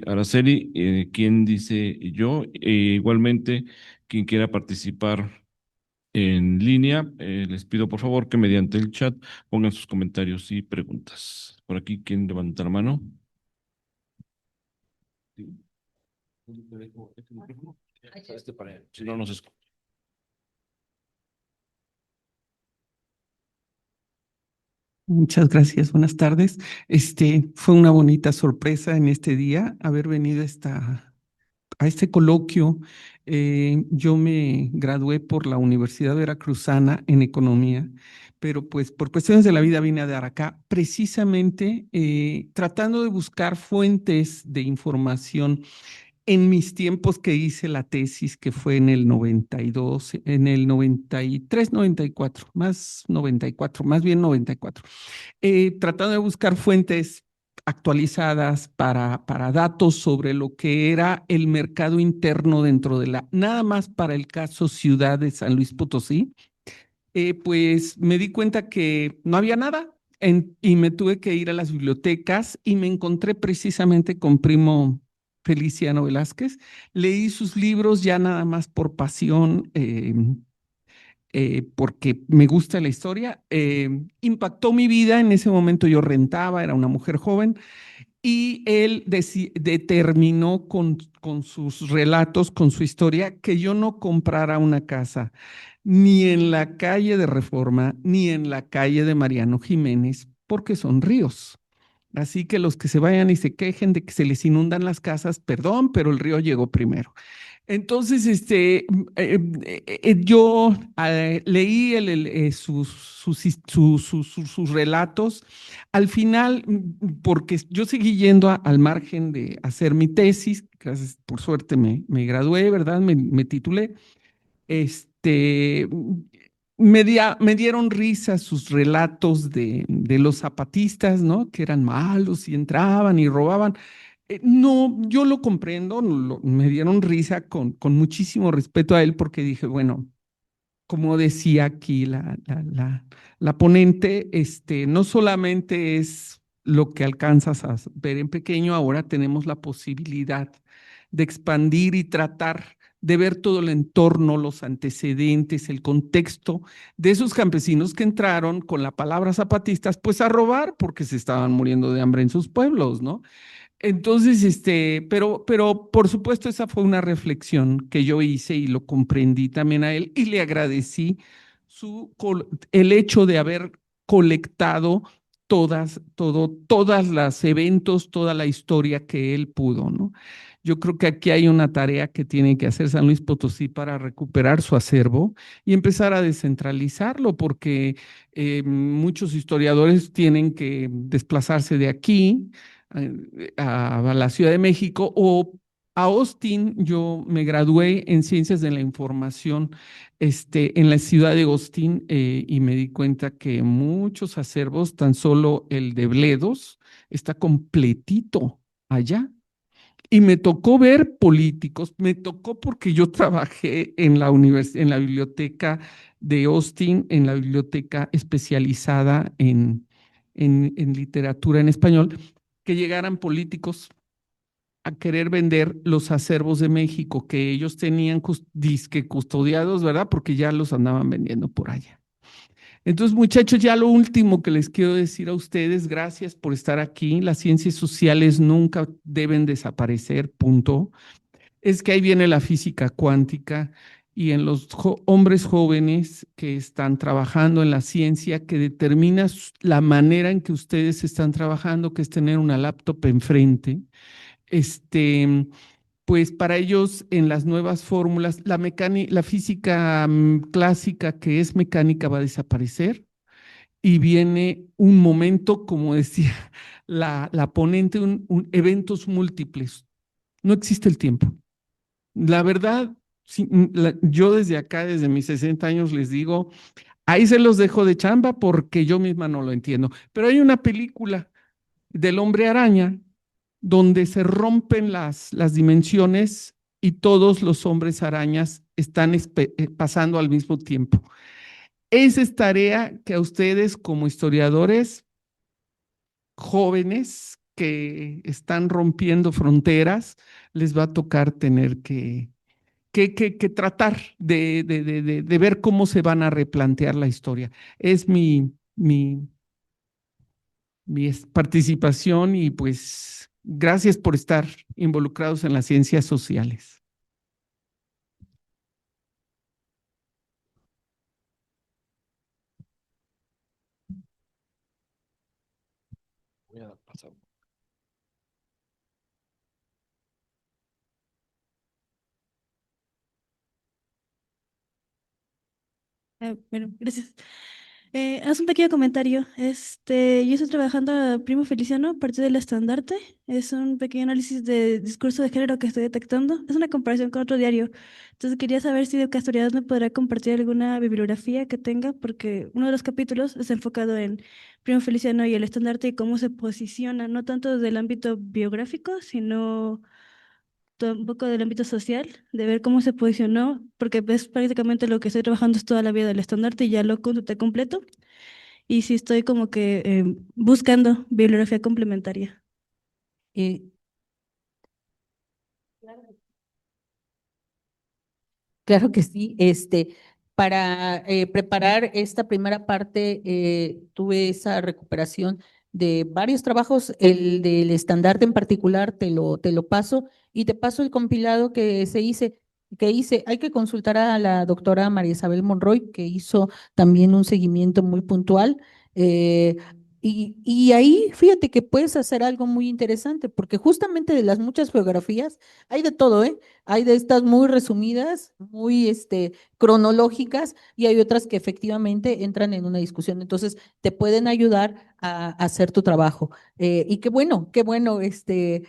Araceli, quien dice yo, igualmente quien quiera participar en línea, les pido por favor que mediante el chat pongan sus comentarios y preguntas. Por aquí, ¿quién levanta la mano? Sí. ¿Te dejo este micrófono? Si no nos escucha. Muchas gracias, buenas tardes. Fue una bonita sorpresa en este día haber venido a este coloquio. Yo me gradué por la Universidad Veracruzana en Economía, pero pues por cuestiones de la vida vine a dar acá precisamente tratando de buscar fuentes de información en mis tiempos que hice la tesis, que fue en el 92, en el 93, 94, más 94, más bien 94, tratando de buscar fuentes actualizadas para datos sobre lo que era el mercado interno dentro de nada más para el caso Ciudad de San Luis Potosí, pues me di cuenta que no había nada y me tuve que ir a las bibliotecas y me encontré precisamente con Primo Feliciano Velázquez. Leí sus libros ya nada más por pasión, porque me gusta la historia. Impactó mi vida. En ese momento yo rentaba, era una mujer joven, y él determinó con sus relatos, con su historia, que yo no comprara una casa ni en la calle de Reforma, ni en la calle de Mariano Jiménez, porque son ríos. Así que los que se vayan y se quejen de que se les inundan las casas, perdón, pero el río llegó primero. Entonces, yo leí sus relatos. Al final, porque yo seguí yendo al margen de hacer mi tesis, gracias, por suerte me gradué, ¿verdad? Me titulé. Este, me dieron risa sus relatos de los zapatistas, ¿no? Que eran malos y entraban y robaban. No, yo lo comprendo, me dieron risa con muchísimo respeto a él porque dije, bueno, como decía aquí la ponente, no solamente es lo que alcanzas a ver en pequeño, ahora tenemos la posibilidad de expandir y tratar de ver todo el entorno, los antecedentes, el contexto de esos campesinos que entraron con la palabra zapatistas, pues a robar porque se estaban muriendo de hambre en sus pueblos, ¿no? Entonces, pero por supuesto esa fue una reflexión que yo hice y lo comprendí también a él y le agradecí el hecho de haber colectado todas los eventos, toda la historia que él pudo, ¿no? Yo creo que aquí hay una tarea que tiene que hacer San Luis Potosí para recuperar su acervo y empezar a descentralizarlo, porque muchos historiadores tienen que desplazarse de aquí a la Ciudad de México o a Austin. Yo me gradué en Ciencias de la Información en la ciudad de Austin y me di cuenta que muchos acervos, tan solo el de Bledos, está completito allá. Y me tocó ver políticos, me tocó porque yo trabajé en la biblioteca de Austin, en la biblioteca especializada en literatura en español, que llegaran políticos a querer vender los acervos de México que ellos tenían disque custodiados, ¿verdad? Porque ya los andaban vendiendo por allá. Entonces, muchachos, ya lo último que les quiero decir a ustedes, gracias por estar aquí. Las ciencias sociales nunca deben desaparecer, punto. Es que ahí viene la física cuántica y en los hombres jóvenes que están trabajando en la ciencia, que determina la manera en que ustedes están trabajando, que es tener una laptop enfrente. Pues para ellos en las nuevas fórmulas, la física clásica que es mecánica va a desaparecer y viene un momento, como decía la ponente, eventos múltiples. No existe el tiempo. La verdad, sí, yo desde acá, desde mis 60 años, les digo, ahí se los dejo de chamba porque yo misma no lo entiendo. Pero hay una película del Hombre Araña donde se rompen las dimensiones y todos los hombres arañas están pasando al mismo tiempo. Esa es tarea que a ustedes como historiadores jóvenes que están rompiendo fronteras les va a tocar tener que tratar de ver cómo se van a replantear la historia. Es mi participación y pues gracias por estar involucrados en las ciencias sociales. Voy a dar paso. Bueno, gracias. Haz un pequeño comentario. Yo estoy trabajando a Primo Feliciano a partir del estandarte. Es un pequeño análisis de discurso de género que estoy detectando. Es una comparación con otro diario. Entonces quería saber si de casualidad me podrá compartir alguna bibliografía que tenga, porque uno de los capítulos es enfocado en Primo Feliciano y el estandarte y cómo se posiciona, no tanto desde el ámbito biográfico, sino un poco del ámbito social, de ver cómo se posicionó, porque es prácticamente lo que estoy trabajando es toda la vida del estandarte y ya lo consulté completo. Y sí estoy como que buscando bibliografía complementaria. Eh, Claro que sí. Para preparar esta primera parte, tuve esa recuperación de varios trabajos. El del estandarte en particular te lo paso y te paso el compilado que hice. Hay que consultar a la doctora María Isabel Monroy, que hizo también un seguimiento muy puntual. eh, y ahí fíjate que puedes hacer algo muy interesante, porque justamente de las muchas geografías hay de todo, ¿eh? Hay de estas muy resumidas, muy cronológicas, y hay otras que efectivamente entran en una discusión. Entonces, te pueden ayudar a hacer tu trabajo. Y qué bueno que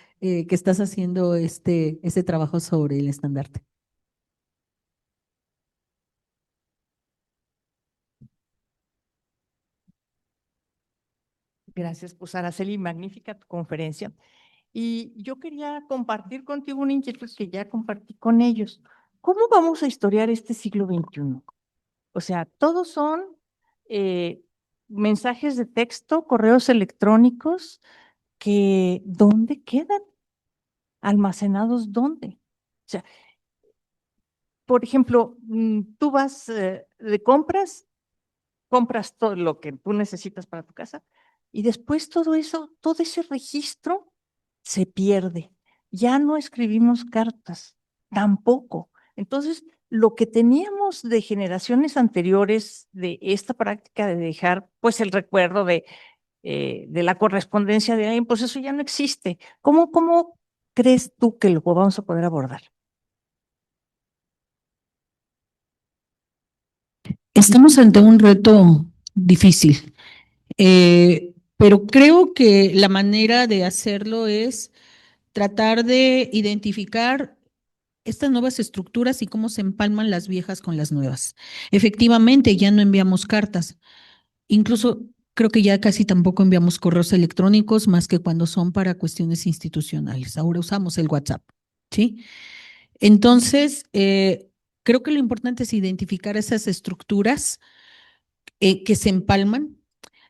estás haciendo ese trabajo sobre el estandarte. Gracias, pues Araceli, magnífica tu conferencia. Y yo quería compartir contigo una inquietud que ya compartí con ellos. ¿Cómo vamos a historiar este siglo XXI? O sea, todos son mensajes de texto, correos electrónicos, que ¿dónde quedan? ¿Almacenados dónde? O sea, por ejemplo, tú vas de compras todo lo que tú necesitas para tu casa y después todo eso, todo ese registro se pierde. Ya no escribimos cartas, tampoco. Entonces, lo que teníamos de generaciones anteriores de esta práctica de dejar, pues, el recuerdo de la correspondencia de alguien, pues eso ya no existe. ¿Cómo crees tú que lo vamos a poder abordar? Estamos ante un reto difícil, pero creo que la manera de hacerlo es tratar de identificar estas nuevas estructuras y cómo se empalman las viejas con las nuevas. Efectivamente, ya no enviamos cartas, incluso creo que ya casi tampoco enviamos correos electrónicos más que cuando son para cuestiones institucionales. Ahora usamos el WhatsApp, ¿sí? Entonces, creo que lo importante es identificar esas estructuras que se empalman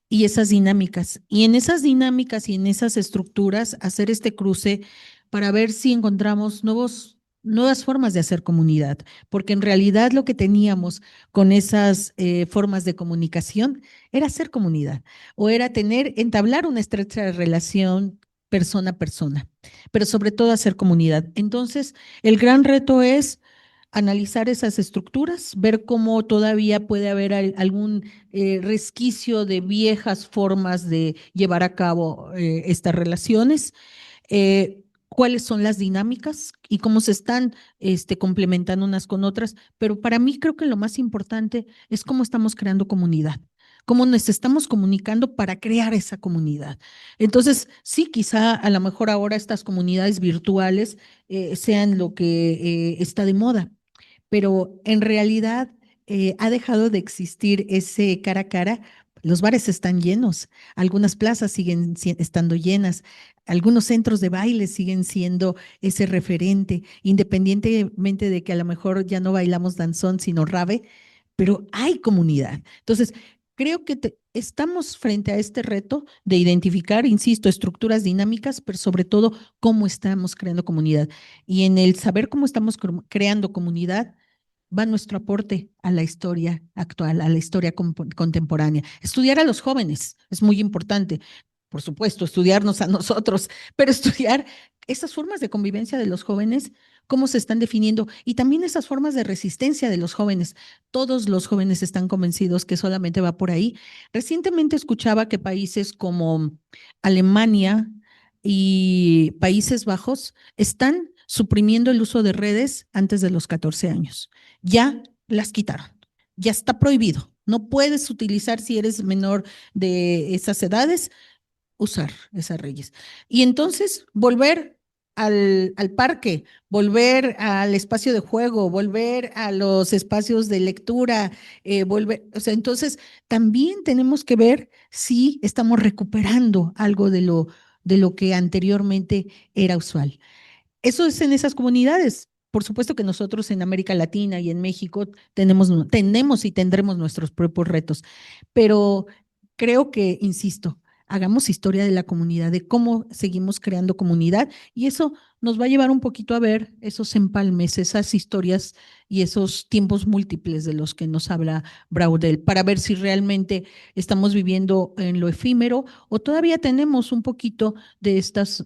y esas dinámicas. Y en esas dinámicas y en esas estructuras, hacer este cruce para ver si encontramos nuevas formas de hacer comunidad, porque en realidad lo que teníamos con esas formas de comunicación era hacer comunidad o era entablar una estrecha relación persona a persona, pero sobre todo hacer comunidad. Entonces, el gran reto es analizar esas estructuras, ver cómo todavía puede haber algún resquicio de viejas formas de llevar a cabo estas relaciones, cuáles son las dinámicas y cómo se están complementando unas con otras, pero para mí creo que lo más importante es cómo estamos creando comunidad, cómo nos estamos comunicando para crear esa comunidad. Entonces, sí, quizá a lo mejor ahora estas comunidades virtuales sean lo que está de moda, pero en realidad ha dejado de existir ese cara a cara. Los bares están llenos, algunas plazas siguen estando llenas, algunos centros de baile siguen siendo ese referente, independientemente de que a lo mejor ya no bailamos danzón, sino rave, pero hay comunidad. Entonces, creo que estamos frente a este reto de identificar, insisto, estructuras dinámicas, pero sobre todo cómo estamos creando comunidad. Y en el saber cómo estamos creando comunidad, va nuestro aporte a la historia actual, a la historia contemporánea. Estudiar a los jóvenes es muy importante. Por supuesto, estudiarnos a nosotros, pero estudiar esas formas de convivencia de los jóvenes, cómo se están definiendo y también esas formas de resistencia de los jóvenes. Todos los jóvenes están convencidos que solamente va por ahí. Recientemente escuchaba que países como Alemania y Países Bajos están suprimiendo el uso de redes antes de los 14 años. Ya las quitaron, ya está prohibido. No puedes utilizar si eres menor de esas edades, usar esas redes. Y entonces volver al parque, volver al espacio de juego, volver a los espacios de lectura, volver, o sea, entonces también tenemos que ver si estamos recuperando algo de lo que anteriormente era usual. Eso es en esas comunidades. Por supuesto que nosotros en América Latina y en México tenemos y tendremos nuestros propios retos, pero creo que, insisto, hagamos historia de la comunidad, de cómo seguimos creando comunidad y eso nos va a llevar un poquito a ver esos empalmes, esas historias y esos tiempos múltiples de los que nos habla Braudel, para ver si realmente estamos viviendo en lo efímero o todavía tenemos un poquito de estas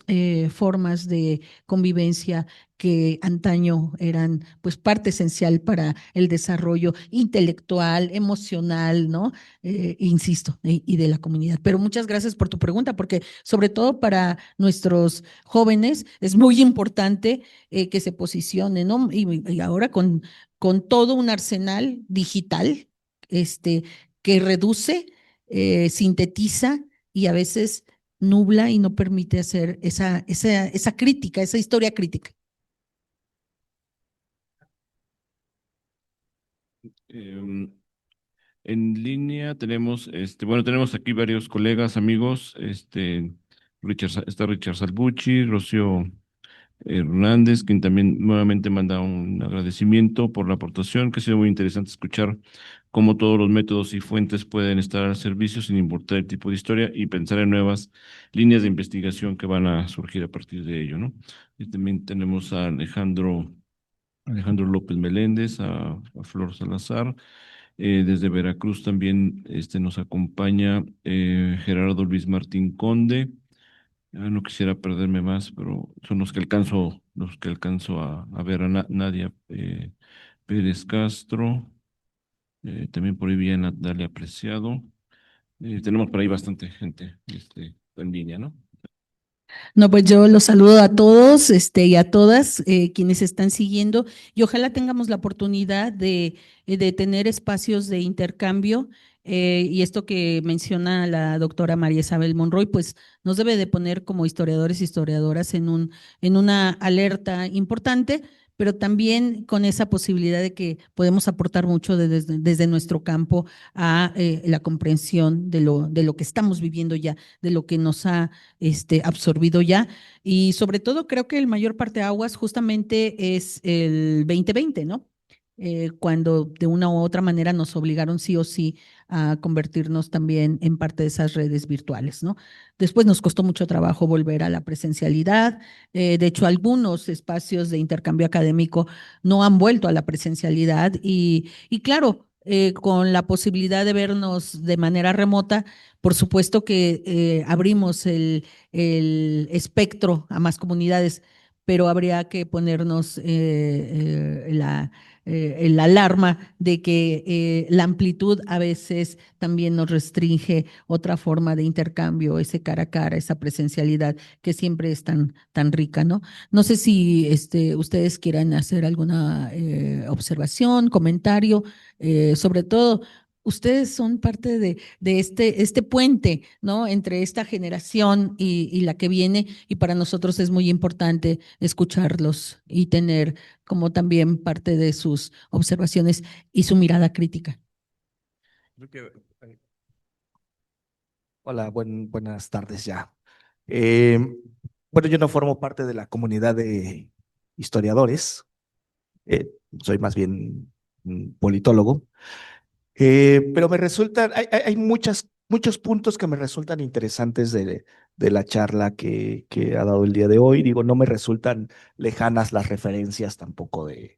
formas de convivencia que antaño eran pues parte esencial para el desarrollo intelectual, emocional, ¿no? Insisto, y de la comunidad. Pero muchas gracias por tu pregunta, porque sobre todo para nuestros jóvenes es muy importante que se posicionen, ¿no? Y ahora con todo un arsenal digital que reduce, sintetiza y a veces nubla y no permite hacer esa crítica, esa historia crítica. Em, en línea tenemos, bueno, tenemos aquí varios colegas, amigos, está Richard Salvucci, Rocío Hernández, quien también nuevamente manda un agradecimiento por la aportación, que ha sido muy interesante escuchar cómo todos los métodos y fuentes pueden estar al servicio sin importar el tipo de historia y pensar en nuevas líneas de investigación que van a surgir a partir de ello, ¿no? Y también tenemos a Alejandro López Meléndez, a Flor Salazar. Desde Veracruz también nos acompaña Gerardo Luis Martín Conde. No quisiera perderme más, pero son los que alcanzo a ver a Nadia Pérez Castro. También por ahí bien Natalia Apreciado. Tenemos por ahí bastante gente en línea, ¿no? No, pues yo los saludo a todos, y a todas quienes están siguiendo y ojalá tengamos la oportunidad de tener espacios de intercambio y esto que menciona la doctora María Isabel Monroy, pues nos debe de poner como historiadores y historiadoras en una alerta importante, pero también con esa posibilidad de que podemos aportar mucho desde nuestro campo a la comprensión de lo que estamos viviendo ya, de lo que nos ha absorbido ya. Y sobre todo creo que el mayor parteaguas justamente es el 2020, ¿no? Cuando de una u otra manera nos obligaron sí o sí a convertirnos también en parte de esas redes virtuales, ¿no? Después nos costó mucho trabajo volver a la presencialidad. De hecho, algunos espacios de intercambio académico no han vuelto a la presencialidad y claro, con la posibilidad de vernos de manera remota, por supuesto que abrimos el espectro a más comunidades, pero habría que ponernos la alarma de que la amplitud a veces también nos restringe otra forma de intercambio, ese cara a cara, esa presencialidad que siempre es tan rica, ¿no? No sé si ustedes quieran hacer alguna observación, comentario, sobre todo. Ustedes son parte de este puente, ¿no? Entre esta generación y la que viene, y para nosotros es muy importante escucharlos y tener como también parte de sus observaciones y su mirada crítica. Creo que, hola, buenas tardes ya. Eh, bueno, yo no formo parte de la comunidad de historiadores, eh, soy más bien politólogo, pero me resultan, hay muchos puntos que me resultan interesantes de la charla que ha dado el día de hoy. Digo, no me resultan lejanas las referencias tampoco de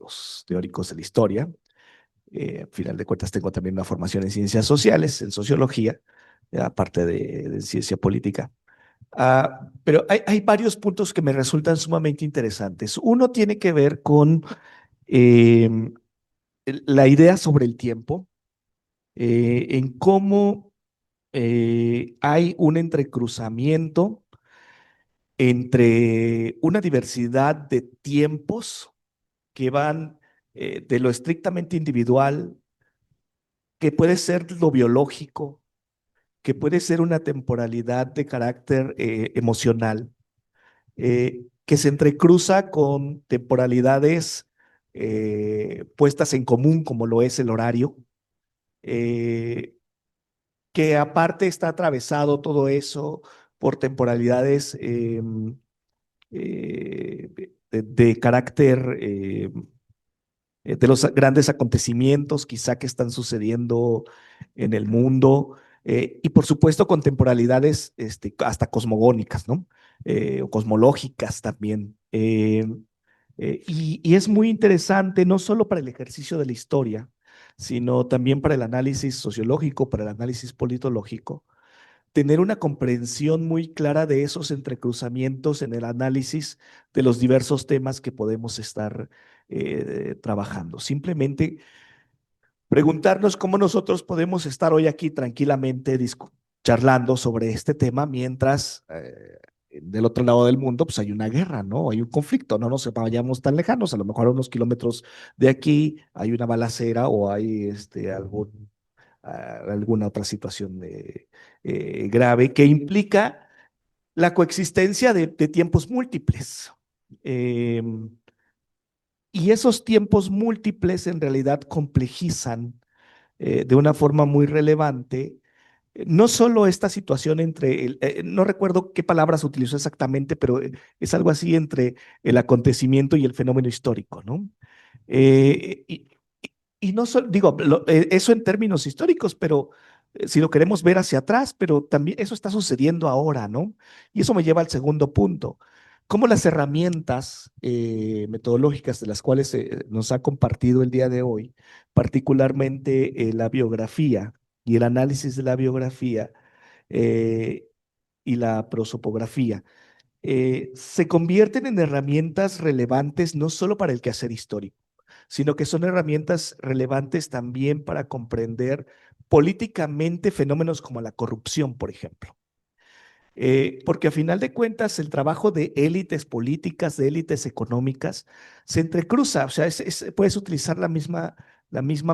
los teóricos de la historia. Al final de cuentas tengo también una formación en ciencias sociales, en sociología, aparte de ciencia política. Pero hay varios puntos que me resultan sumamente interesantes. Uno tiene que ver con eh, la idea sobre el tiempo, en cómo hay un entrecruzamiento entre una diversidad de tiempos que van de lo estrictamente individual, que puede ser lo biológico, que puede ser una temporalidad de carácter emocional, que se entrecruza con temporalidades puestas en común, como lo es el horario, eh, que aparte está atravesado todo eso por temporalidades de carácter de los grandes acontecimientos quizá que están sucediendo en el mundo y por supuesto con temporalidades hasta cosmogónicas, ¿no? O cosmológicas también. Y es muy interesante no solo para el ejercicio de la historia, sino también para el análisis sociológico, para el análisis politológico, tener una comprensión muy clara de esos entrecruzamientos en el análisis de los diversos temas que podemos estar trabajando. Simplemente preguntarnos cómo nosotros podemos estar hoy aquí tranquilamente charlando sobre este tema mientras del otro lado del mundo pues hay una guerra, ¿no? Hay un conflicto, no nos vayamos tan lejanos, a lo mejor a unos kilómetros de aquí hay una balacera o hay alguna otra situación grave que implica la coexistencia de tiempos múltiples. Y esos tiempos múltiples en realidad complejizan de una forma muy relevante no solo esta situación entre, no recuerdo qué palabras utilizó exactamente, pero es algo así entre el acontecimiento y el fenómeno histórico, ¿no? Eh, y, y no solo, digo, eso en términos históricos, pero si lo queremos ver hacia atrás, pero también eso está sucediendo ahora, ¿no? Y eso me lleva al segundo punto. Cómo las herramientas metodológicas de las cuales nos ha compartido el día de hoy, particularmente la biografía y el análisis de la biografía eh, y la prosopografía, se convierten en herramientas relevantes no solo para el quehacer histórico, sino que son herramientas relevantes también para comprender políticamente fenómenos como la corrupción, por ejemplo. Porque a final de cuentas el trabajo de élites políticas, de élites económicas, se entrecruza, o sea, puedes utilizar la misma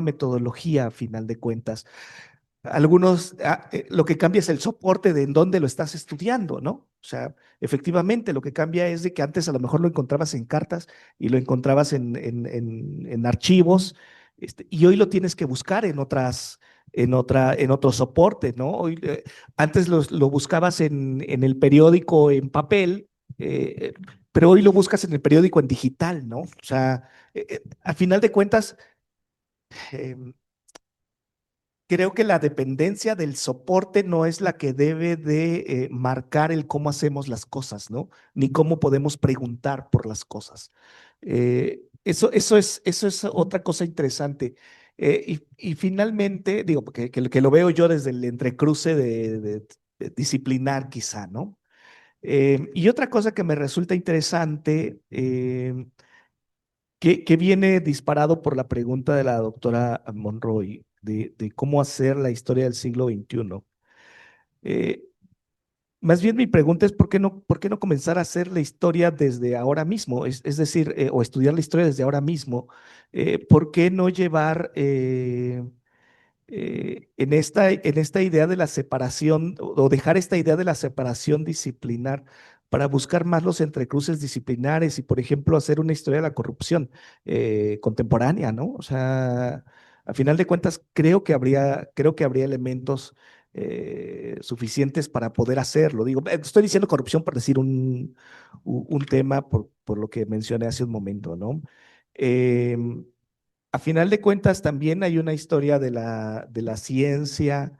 metodología a final de cuentas. Algunos, lo que cambia es el soporte de en dónde lo estás estudiando, ¿no? O sea, efectivamente, lo que cambia es de que antes a lo mejor lo encontrabas en cartas y lo encontrabas en archivos, y hoy lo tienes que buscar en otro soporte, ¿no? Hoy, antes lo buscabas en el periódico en papel, pero hoy lo buscas en el periódico en digital, ¿no? O sea, a final de cuentas, em, creo que la dependencia del soporte no es la que debe de marcar el cómo hacemos las cosas, ¿no? Ni cómo podemos preguntar por las cosas. Eso es otra cosa interesante. Y finalmente, digo, que lo veo yo desde el entrecruce de disciplinar quizá, ¿no? Y otra cosa que me resulta interesante, que viene disparado por la pregunta de la doctora Monroy de cómo hacer la historia del siglo XXI. Eh, Más bien mi pregunta es por qué no comenzar a hacer la historia desde ahora mismo? Es decir, o estudiar la historia desde ahora mismo. ¿Por qué no llevar en esta idea de la separación o dejar esta idea de la separación disciplinar para buscar más los entrecruces disciplinares y, por ejemplo, hacer una historia de la corrupción contemporánea, ¿no? O sea, a final de cuentas, creo que habría elementos suficientes para poder hacerlo. Digo, estoy diciendo corrupción por decir un tema por lo que mencioné hace un momento, ¿no? Em, a final de cuentas, también hay una historia de la ciencia.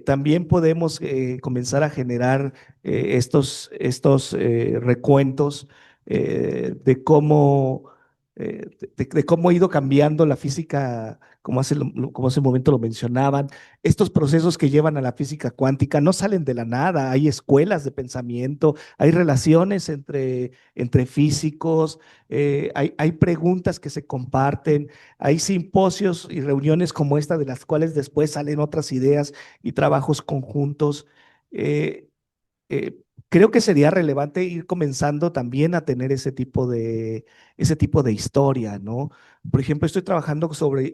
También podemos comenzar a generar estos recuentos de cómo, de cómo ha ido cambiando la física, como hace un momento lo mencionaban. Estos procesos que llevan a la física cuántica no salen de la nada. Hay escuelas de pensamiento, hay relaciones entre físicos, hay preguntas que se comparten. Hay simposios y reuniones como esta, de las cuales después salen otras ideas y trabajos conjuntos. Eh, eh, Creo que sería relevante ir comenzando también a tener ese tipo de historia, ¿no? Por ejemplo, estoy trabajando sobre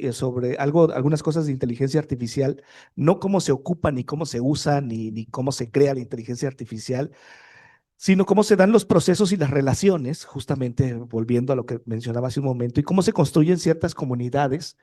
algunas cosas de inteligencia artificial, no cómo se ocupa, ni cómo se usa, ni cómo se crea la inteligencia artificial, sino cómo se dan los procesos y las relaciones, justamente volviendo a lo que mencionaba hace un momento, y cómo se construyen ciertas comunidades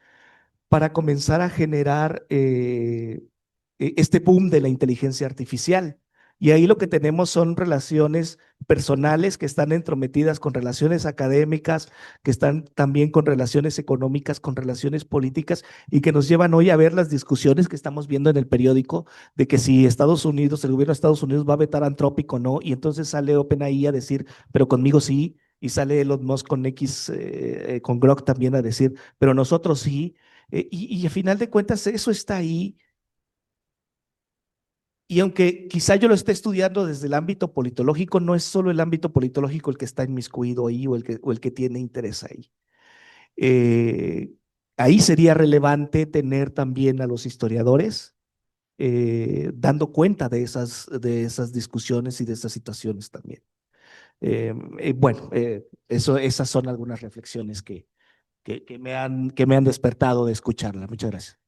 para comenzar a generar este boom de la inteligencia artificial. Y ahí lo que tenemos son relaciones personales que están entrometidas con relaciones académicas, que están también con relaciones económicas, con relaciones políticas, y que nos llevan hoy a ver las discusiones que estamos viendo en el periódico de que si Estados Unidos, el gobierno de Estados Unidos va a vetar Anthropic o no, y entonces sale OpenAI a decir, pero conmigo sí, y sale Elon Musk con con Grok también a decir, pero nosotros sí. Y a final de cuentas eso está ahí. Y aunque quizá yo lo esté estudiando desde el ámbito politológico, no es solo el ámbito politológico el que está inmiscuido ahí o el que tiene interés ahí. Eh, Ahí sería relevante tener también a los historiadores dando cuenta de esas discusiones y de esas situaciones también. Bueno, esas son algunas reflexiones que me han despertado de escucharla. Muchas gracias.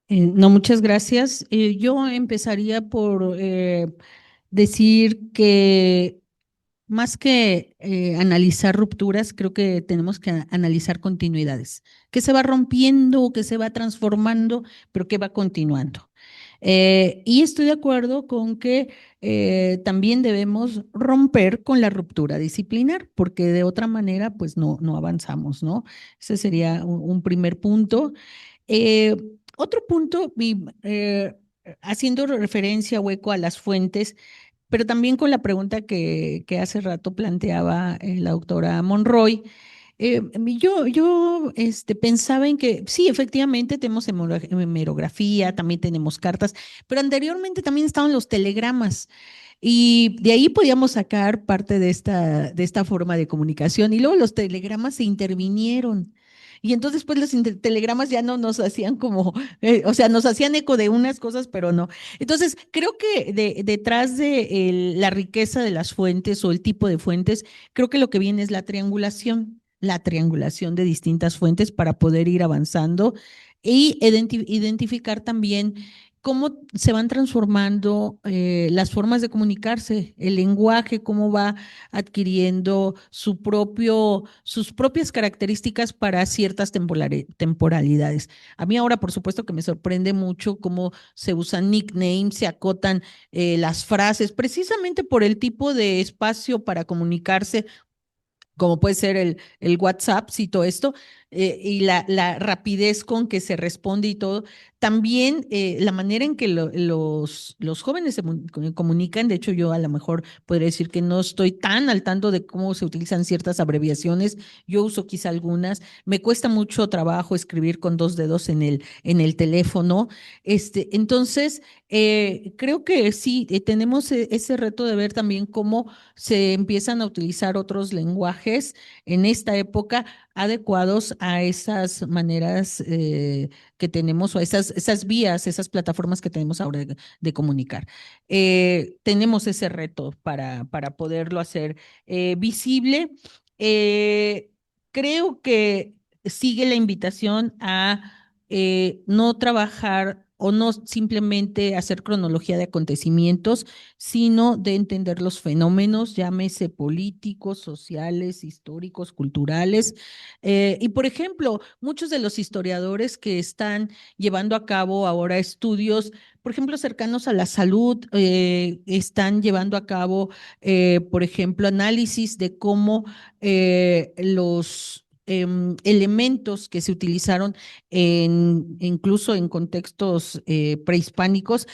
No, muchas gracias. Yo empezaría por decir que más que analizar rupturas, creo que tenemos que analizar continuidades. ¿Qué se va rompiendo, qué se va transformando, pero qué va continuando? Y estoy de acuerdo con que también debemos romper con la ruptura disciplinar, porque de otra manera, pues no avanzamos, ¿no? Ese sería un primer punto. Eh, Otro punto, haciendo referencia, Hueco, a las fuentes, pero también con la pregunta que hace rato planteaba la doctora Monroy. Pensaba en que sí, efectivamente tenemos hemerografía, también tenemos cartas, pero anteriormente también estaban los telegramas y de ahí podíamos sacar parte de esta forma de comunicación y luego los telegramas se intervinieron. Y entonces pues los telegramas ya no nos hacían como, o sea, nos hacían eco de unas cosas, pero no. Entonces, creo que detrás de la riqueza de las fuentes o el tipo de fuentes, creo que lo que viene es la triangulación de distintas fuentes para poder ir avanzando y identificar también cómo se van transformando las formas de comunicarse, el lenguaje, cómo va adquiriendo sus propias características para ciertas temporalidades. A mí ahora, por supuesto, que me sorprende mucho cómo se usan nicknames, se acotan las frases, precisamente por el tipo de espacio para comunicarse como puede ser el WhatsApp, cito esto, y la rapidez con que se responde y todo. También la manera en que los jóvenes se comunican, de hecho yo a lo mejor podría decir que no estoy tan al tanto de cómo se utilizan ciertas abreviaciones, yo uso quizá algunas, me cuesta mucho trabajo escribir con dos dedos en el teléfono, entonces creo que sí, tenemos ese reto de ver también cómo se empiezan a utilizar otros lenguajes en esta época adecuados a esas maneras que tenemos o a esas vías, esas plataformas que tenemos ahora de comunicar. Tenemos ese reto para poderlo hacer visible. Eh, Creo que sigue la invitación a no trabajar o no simplemente hacer cronología de acontecimientos, sino de entender los fenómenos, llámese políticos, sociales, históricos, culturales. Y por ejemplo, muchos de los historiadores que están llevando a cabo ahora estudios, por ejemplo, cercanos a la salud, están llevando a cabo, por ejemplo, análisis de cómo los elementos que se utilizaron incluso en contextos prehispánicos,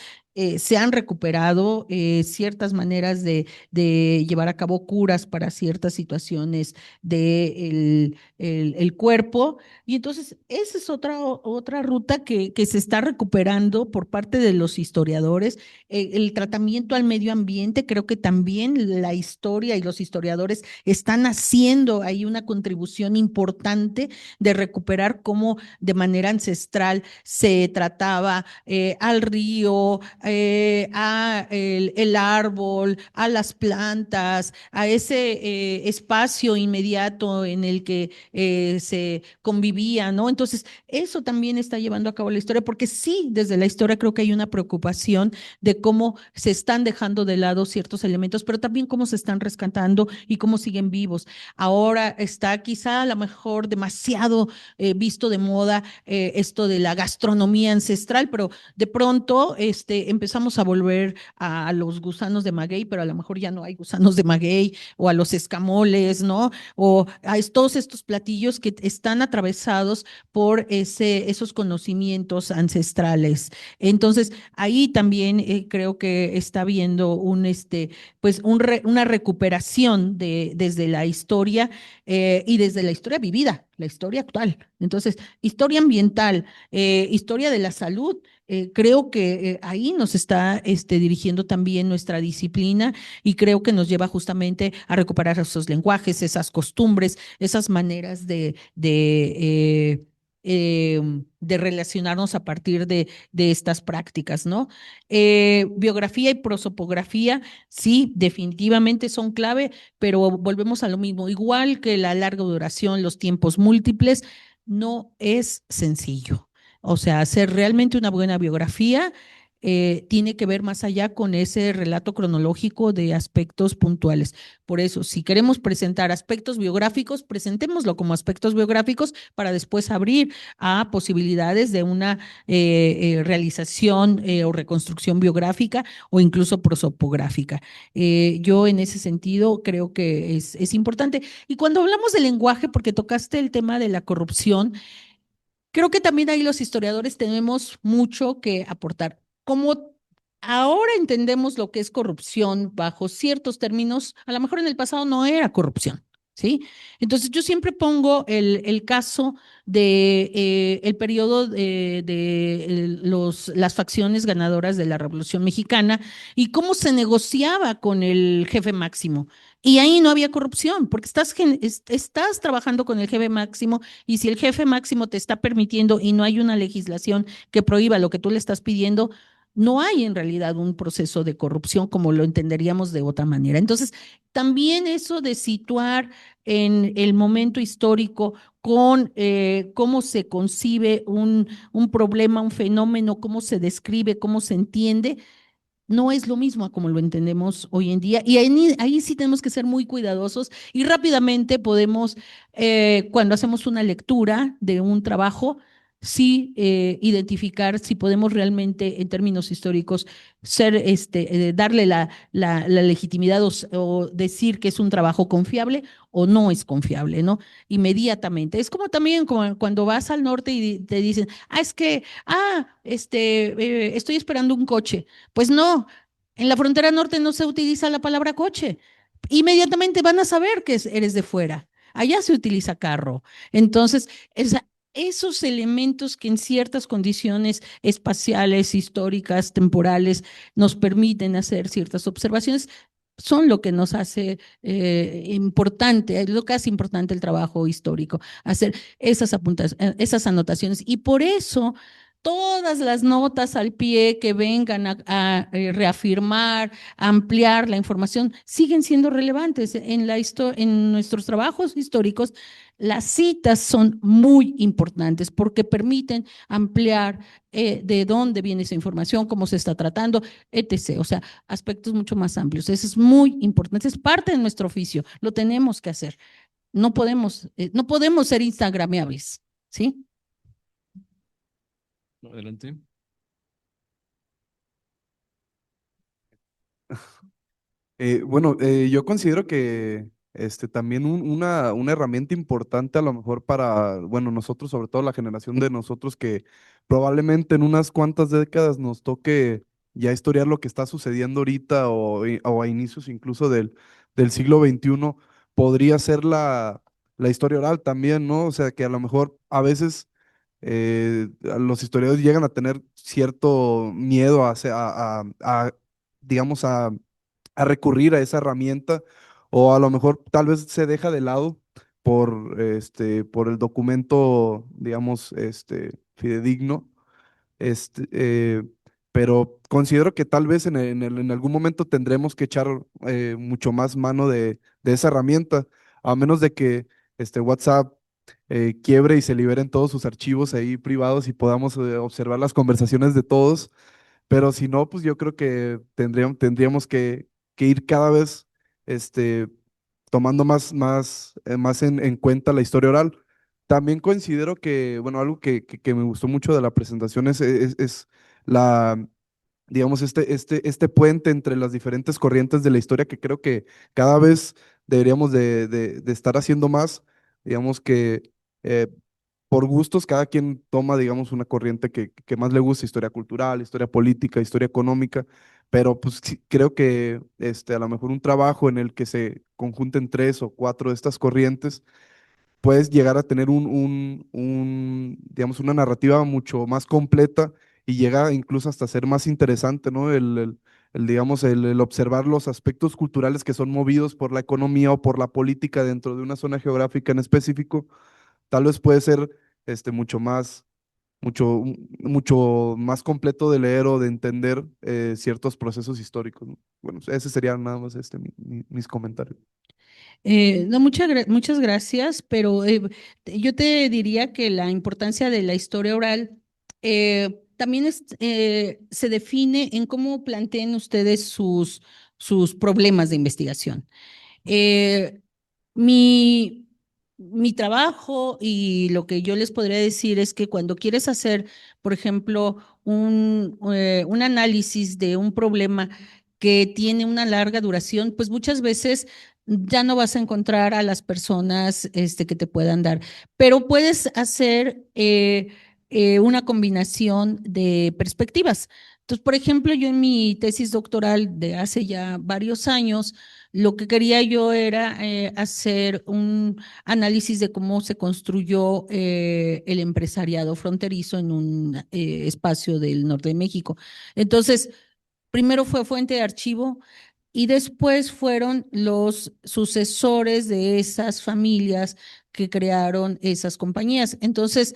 se han recuperado ciertas maneras de llevar a cabo curas para ciertas situaciones del el cuerpo. Y entonces, esa es otra ruta que se está recuperando por parte de los historiadores. El tratamiento al medio ambiente, creo que también la historia y los historiadores están haciendo ahí una contribución importante de recuperar cómo de manera ancestral se trataba al río, a el árbol, a las plantas, a ese espacio inmediato en el que se convivía, ¿no? Entonces, eso también está llevando a cabo la historia, porque sí, desde la historia creo que hay una preocupación de cómo se están dejando de lado ciertos elementos, pero también cómo se están rescatando y cómo siguen vivos. Ahora está quizá a lo mejor demasiado visto de moda esto de la gastronomía ancestral, pero de pronto empezamos a volver a los gusanos de maguey, pero a lo mejor ya no hay gusanos de maguey, o a los escamoles, ¿no? O a todos estos platillos que están atravesados por esos conocimientos ancestrales. Entonces, ahí también creo que está habiendo pues una recuperación desde la historia y desde la historia vivida, la historia actual. Entonces, historia ambiental, historia de la salud. Creo que ahí nos está dirigiendo también nuestra disciplina y creo que nos lleva justamente a recuperar esos lenguajes, esas costumbres, esas maneras de relacionarnos a partir de estas prácticas, ¿no? Biografía y prosopografía, sí, definitivamente son clave, pero volvemos a lo mismo, igual que la larga duración, los tiempos múltiples, no es sencillo. O sea, hacer realmente una buena biografía tiene que ver más allá con ese relato cronológico de aspectos puntuales. Por eso, si queremos presentar aspectos biográficos, presentémoslo como aspectos biográficos para después abrir a posibilidades de una realización o reconstrucción biográfica o incluso prosopográfica. Yo en ese sentido creo que es importante. Y cuando hablamos de lenguaje, porque tocaste el tema de la corrupción, creo que también ahí los historiadores tenemos mucho que aportar. Como ahora entendemos lo que es corrupción bajo ciertos términos, a lo mejor en el pasado no era corrupción, ¿sí? Entonces yo siempre pongo el caso de el periodo las facciones ganadoras de la Revolución Mexicana y cómo se negociaba con el jefe máximo. Y ahí no había corrupción, porque estás trabajando con el jefe máximo y si el jefe máximo te está permitiendo y no hay una legislación que prohíba lo que tú le estás pidiendo, no hay en realidad un proceso de corrupción como lo entenderíamos de otra manera. Entonces, también eso de situar en el momento histórico con cómo se concibe un problema, un fenómeno, cómo se describe, cómo se entiende, no es lo mismo a como lo entendemos hoy en día. Y ahí sí tenemos que ser muy cuidadosos y rápidamente podemos, cuando hacemos una lectura de un trabajo, sí identificar si podemos realmente en términos históricos darle la legitimidad o decir que es un trabajo confiable o no es confiable, ¿no? Inmediatamente. Es como también cuando vas al norte y te dicen, estoy esperando un coche. Pues no, en la frontera norte no se utiliza la palabra coche. Inmediatamente van a saber que eres de fuera. Allá se utiliza carro. Entonces, esos elementos que en ciertas condiciones espaciales, históricas, temporales, nos permiten hacer ciertas observaciones, son lo que nos hace importante, es lo que hace importante el trabajo histórico, hacer esas anotaciones. Y por eso todas las notas al pie que vengan a reafirmar, a ampliar la información, siguen siendo relevantes en nuestros trabajos históricos. Las citas son muy importantes porque permiten ampliar de dónde viene esa información, cómo se está tratando, etc. O sea, aspectos mucho más amplios. Eso es muy importante, es parte de nuestro oficio, lo tenemos que hacer. No podemos ser instagrameables, ¿sí? Adelante. Bueno, yo considero que también una herramienta importante a lo mejor para, bueno, nosotros, sobre todo la generación de nosotros que probablemente en unas cuantas décadas nos toque ya historiar lo que está sucediendo ahorita o a inicios incluso del siglo XXI, podría ser la historia oral también, ¿no? O sea, que a lo mejor a veces los historiadores llegan a tener cierto miedo digamos, a recurrir a esa herramienta o a lo mejor tal vez se deja de lado por el documento, digamos, fidedigno, este, eh, pero considero que tal vez en algún momento tendremos que echar mucho más mano de esa herramienta, a menos de que WhatsApp quiebre y se liberen todos sus archivos ahí privados y podamos observar las conversaciones de todos, pero si no, pues yo creo que tendríamos que ir cada vez este, tomando más en cuenta la historia oral. También considero que, bueno, algo que me gustó mucho de la presentación es la, digamos, este puente entre las diferentes corrientes de la historia que creo que cada vez deberíamos de estar haciendo más, digamos que eh, por gustos, cada quien toma, digamos, una corriente que más le gusta, historia cultural, historia política, historia económica, pero pues sí, creo que a lo mejor un trabajo en el que se conjunten tres o cuatro de estas corrientes, puedes llegar a tener digamos, una narrativa mucho más completa y llega incluso hasta ser más interesante, ¿no? Digamos, el observar los aspectos culturales que son movidos por la economía o por la política dentro de una zona geográfica en específico tal vez puede ser mucho más completo de leer o de entender ciertos procesos históricos, ¿no? Bueno, ese sería nada más mis comentarios. No, muchas gracias, pero yo te diría que la importancia de la historia oral también se define en cómo planteen ustedes sus problemas de investigación. Eh, mi, mi trabajo y lo que yo les podría decir es que cuando quieres hacer, por ejemplo, un análisis de un problema que tiene una larga duración, pues muchas veces ya no vas a encontrar a las personas que te puedan dar, pero puedes hacer una combinación de perspectivas. Entonces, por ejemplo, yo en mi tesis doctoral de hace ya varios años, Lo que quería yo era hacer un análisis de cómo se construyó el empresariado fronterizo en un espacio del norte de México. Entonces, primero fue fuente de archivo y después fueron los sucesores de esas familias que crearon esas compañías. Entonces,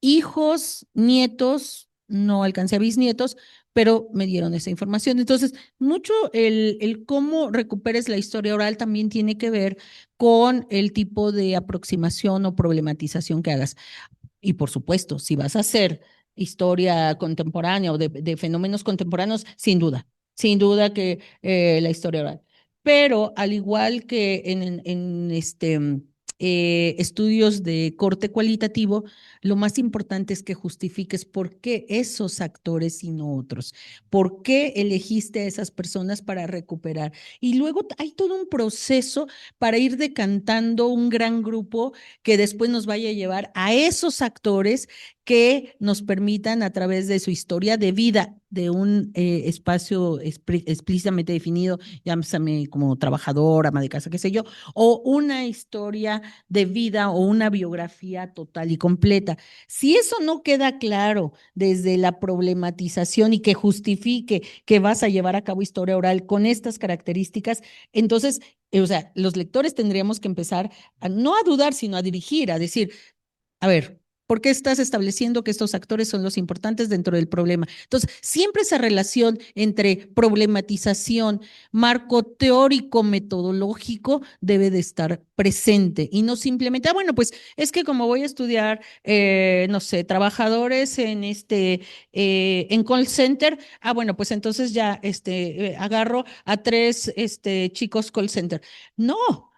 hijos, nietos, no alcancé a bisnietos, pero me dieron esa información. Entonces, mucho el cómo recuperes la historia oral también tiene que ver con el tipo de aproximación o problematización que hagas. Y por supuesto, si vas a hacer historia contemporánea o de fenómenos contemporáneos, sin duda que la historia oral. Pero al igual que en estudios de corte cualitativo, lo más importante es que justifiques por qué esos actores y no otros, por qué elegiste a esas personas para recuperar. Y luego hay todo un proceso para ir decantando un gran grupo que después nos vaya a llevar a esos actores que nos permitan a través de su historia de vida de un espacio explícitamente definido, llámame como trabajador, ama de casa, qué sé yo, o una historia de vida o una biografía total y completa. Si eso no queda claro desde la problematización y que justifique que vas a llevar a cabo historia oral con estas características, entonces, o sea, los lectores tendríamos que empezar no a dudar, sino a dirigir, a decir, a ver, ¿por qué estás estableciendo que estos actores son los importantes dentro del problema? Entonces, siempre esa relación entre problematización, marco teórico, metodológico, debe de estar presente y no simplemente, bueno, pues es que como voy a estudiar, no sé, trabajadores en call center, bueno, pues entonces ya agarro a 3 chicos call center. No.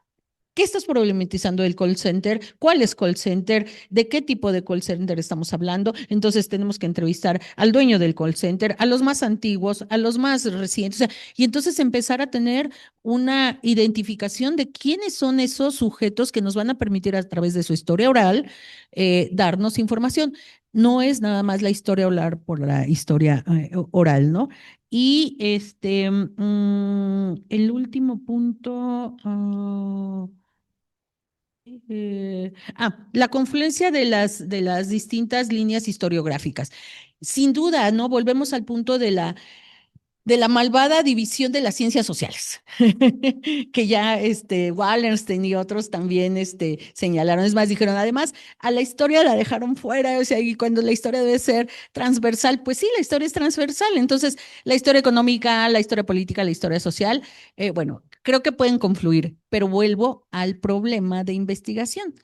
¿Qué estás problematizando del call center? ¿Cuál es call center? ¿De qué tipo de call center estamos hablando? Entonces tenemos que entrevistar al dueño del call center, a los más antiguos, a los más recientes, o sea, y entonces empezar a tener una identificación de quiénes son esos sujetos que nos van a permitir a través de su historia oral darnos información. No es nada más la historia oral por la historia oral, ¿no? Y el último punto. La confluencia de las distintas líneas historiográficas. Sin duda, ¿no? Volvemos al punto de la malvada división de las ciencias sociales, que ya Wallerstein y otros también señalaron. Es más, dijeron, además, a la historia la dejaron fuera, o sea, y cuando la historia debe ser transversal, pues sí, la historia es transversal. Entonces, la historia económica, la historia política, la historia social, bueno, creo que pueden confluir, pero vuelvo al problema de investigación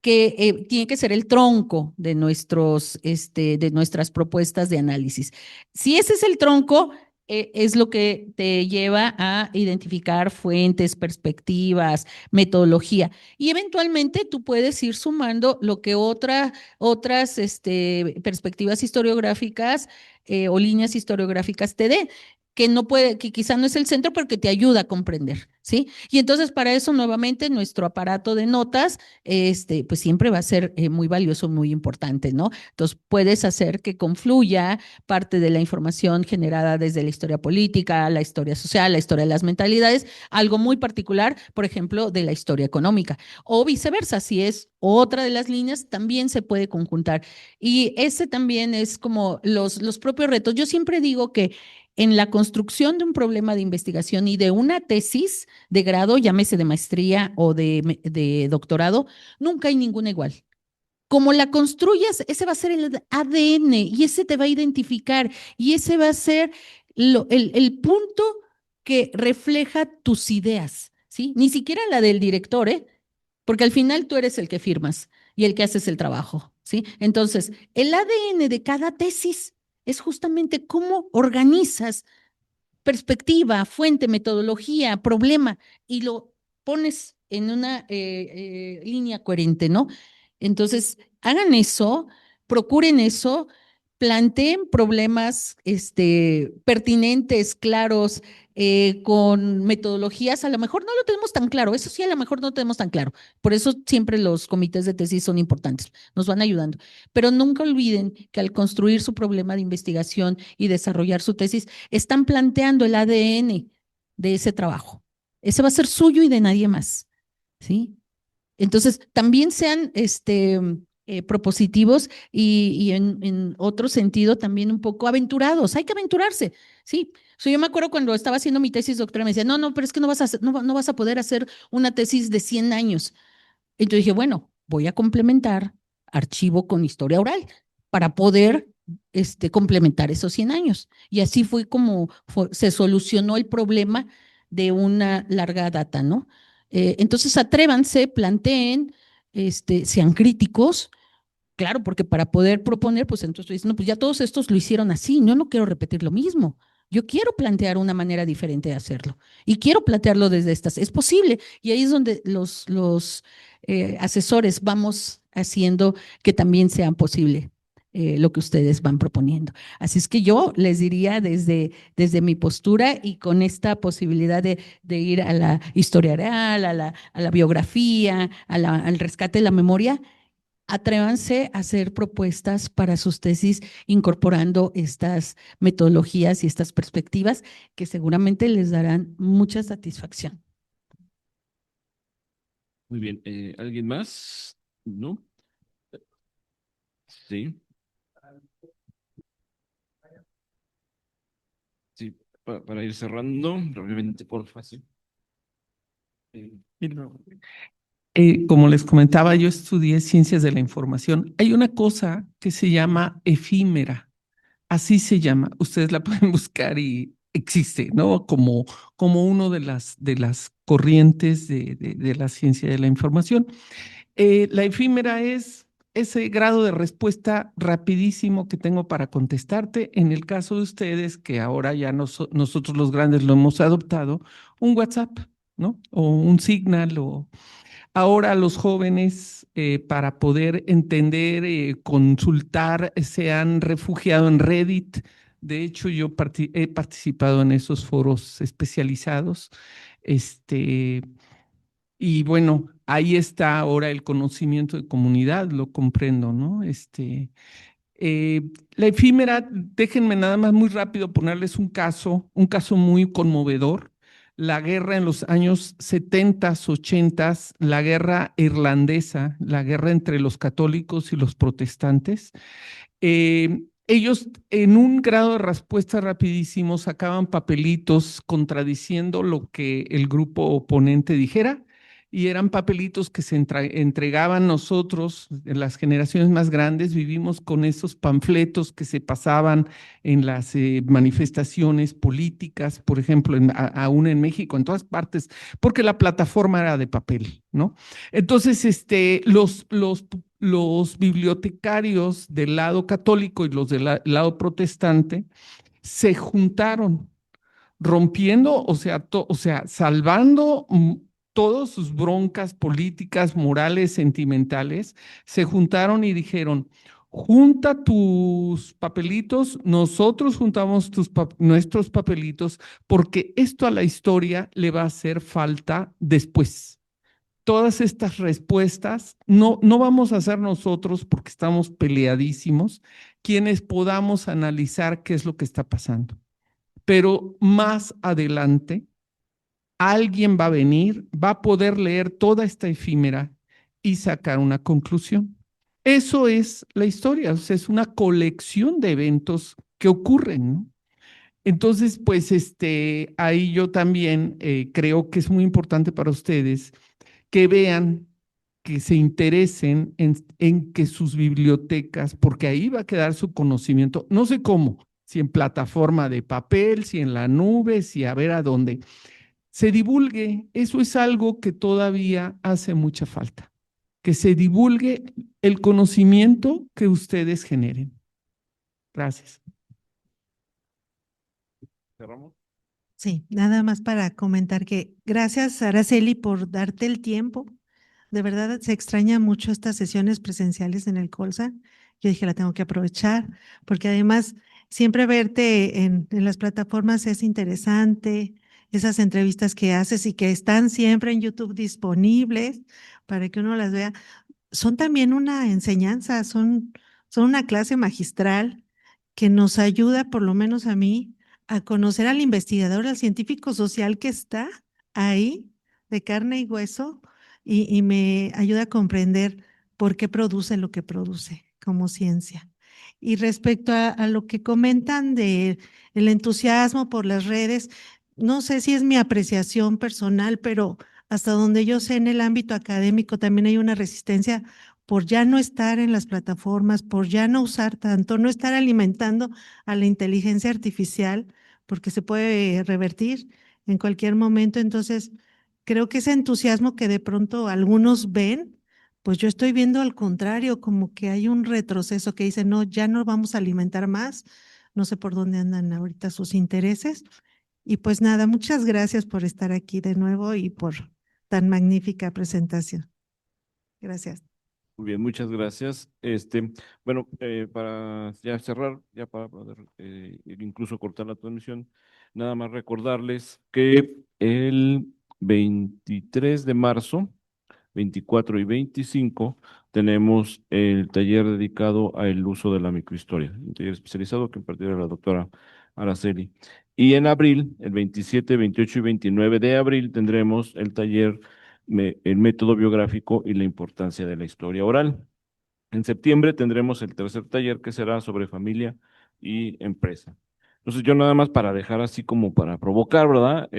que tiene que ser el tronco de de nuestras propuestas de análisis. Si ese es el tronco, es lo que te lleva a identificar fuentes, perspectivas, metodología. Y eventualmente tú puedes ir sumando lo que otras perspectivas historiográficas o líneas historiográficas te den, que no puede, que quizá no es el centro, pero que te ayuda a comprender, ¿sí? Y entonces para eso nuevamente nuestro aparato de notas, pues siempre va a ser muy valioso, muy importante, ¿no? Entonces puedes hacer que confluya parte de la información generada desde la historia política, la historia social, la historia de las mentalidades, algo muy particular, por ejemplo, de la historia económica, o viceversa, si es otra de las líneas, también se puede conjuntar. Y ese también es como los propios retos. Yo siempre digo que en la construcción de un problema de investigación y de una tesis de grado, llámese de maestría o de doctorado, nunca hay ninguna igual. Como la construyas, ese va a ser el ADN y ese te va a identificar y ese va a ser el punto que refleja tus ideas, ¿sí? Ni siquiera la del director, ¿eh? Porque al final tú eres el que firmas y el que haces el trabajo, ¿sí? Entonces, el ADN de cada tesis es justamente cómo organizas perspectiva, fuente, metodología, problema, y lo pones en una línea coherente, ¿no? Entonces, hagan eso, procuren eso, planteen problemas pertinentes, claros, con metodologías. A lo mejor no lo tenemos tan claro, eso sí, a lo mejor no lo tenemos tan claro. Por eso siempre los comités de tesis son importantes, nos van ayudando. Pero nunca olviden que al construir su problema de investigación y desarrollar su tesis, están planteando el ADN de ese trabajo. Ese va a ser suyo y de nadie más, ¿sí? Entonces, también sean propositivos y en otro sentido también un poco aventurados. Hay que aventurarse, ¿sí? Yo me acuerdo cuando estaba haciendo mi tesis, doctora, me decía, no, pero es que no vas a hacer, no vas a poder hacer una tesis de 100 años. Entonces dije, bueno, voy a complementar archivo con historia oral para poder complementar esos 100 años. Y así fue como se solucionó el problema de una larga data, ¿no? Entonces atrévanse, planteen, sean críticos, claro, porque para poder proponer, pues entonces, no, pues ya todos estos lo hicieron así, yo no quiero repetir lo mismo. Yo quiero plantear una manera diferente de hacerlo y quiero plantearlo desde estas. Es posible y ahí es donde los asesores vamos haciendo que también sean posible lo que ustedes van proponiendo. Así es que yo les diría desde mi postura y con esta posibilidad de ir a la historia real, a la biografía, al rescate de la memoria, atrévanse a hacer propuestas para sus tesis incorporando estas metodologías y estas perspectivas que seguramente les darán mucha satisfacción. Muy bien. ¿Alguien más? ¿No? Sí. Sí, para ir cerrando, brevemente, por fácil. Como les comentaba, yo estudié ciencias de la información. Hay una cosa que se llama efímera, así se llama. Ustedes la pueden buscar y existe, ¿no? Como uno de las corrientes de la ciencia de la información. La efímera es ese grado de respuesta rapidísimo que tengo para contestarte. En el caso de ustedes, que ahora ya nosotros los grandes lo hemos adoptado, un WhatsApp, ¿no? O un Signal o ahora los jóvenes, para poder entender, consultar, se han refugiado en Reddit. De hecho, yo he participado en esos foros especializados. Y bueno, ahí está ahora el conocimiento de comunidad, lo comprendo, ¿no? La efímera, déjenme nada más muy rápido ponerles un caso muy conmovedor. La guerra en los años 70, 80, la guerra irlandesa, la guerra entre los católicos y los protestantes. Ellos en un grado de respuesta rapidísimo sacaban papelitos contradiciendo lo que el grupo oponente dijera y eran papelitos que se entregaban nosotros, en las generaciones más grandes, vivimos con esos panfletos que se pasaban en las manifestaciones políticas, por ejemplo, aún en México, en todas partes, porque la plataforma era de papel, ¿no? Entonces, los bibliotecarios del lado católico y los del lado protestante se juntaron, rompiendo, o sea, salvando todas sus broncas políticas, morales, sentimentales, se juntaron y dijeron, junta tus papelitos, nosotros juntamos nuestros papelitos, porque esto a la historia le va a hacer falta después. Todas estas respuestas no vamos a ser nosotros, porque estamos peleadísimos, quienes podamos analizar qué es lo que está pasando. Pero más adelante, alguien va a venir, va a poder leer toda esta efímera y sacar una conclusión. Eso es la historia, o sea, es una colección de eventos que ocurren, ¿no? Entonces, pues, ahí yo también creo que es muy importante para ustedes que vean, que se interesen en que sus bibliotecas, porque ahí va a quedar su conocimiento, no sé cómo, si en plataforma de papel, si en la nube, si a ver a dónde, se divulgue. Eso es algo que todavía hace mucha falta, que se divulgue el conocimiento que ustedes generen. Gracias. ¿Cerramos? Sí, nada más para comentar que gracias, Araceli, por darte el tiempo. De verdad se extraña mucho estas sesiones presenciales en el Colsa. Yo dije, la tengo que aprovechar, porque además siempre verte en las plataformas es interesante, esas entrevistas que haces y que están siempre en YouTube disponibles para que uno las vea, son también una enseñanza, son una clase magistral que nos ayuda, por lo menos a mí, a conocer al investigador, al científico social que está ahí, de carne y hueso, y me ayuda a comprender por qué produce lo que produce como ciencia. Y respecto a lo que comentan de el entusiasmo por las redes, no sé si es mi apreciación personal, pero hasta donde yo sé en el ámbito académico también hay una resistencia por ya no estar en las plataformas, por ya no usar tanto, no estar alimentando a la inteligencia artificial, porque se puede revertir en cualquier momento. Entonces, creo que ese entusiasmo que de pronto algunos ven, pues yo estoy viendo al contrario, como que hay un retroceso que dice, no, ya no vamos a alimentar más, no sé por dónde andan ahorita sus intereses. Y pues nada, muchas gracias por estar aquí de nuevo y por tan magnífica presentación. Gracias. Muy bien, muchas gracias. Bueno, para ya cerrar, ya para poder incluso cortar la transmisión, nada más recordarles que el 23 de marzo, 24 y 25, tenemos el taller dedicado al uso de la microhistoria, un taller especializado que impartirá la doctora Araceli. Y en abril, el 27, 28 y 29 de abril, tendremos el taller el método biográfico y la importancia de la historia oral. En septiembre tendremos el tercer taller que será sobre familia y empresa. Entonces yo nada más para dejar así como para provocar, ¿verdad?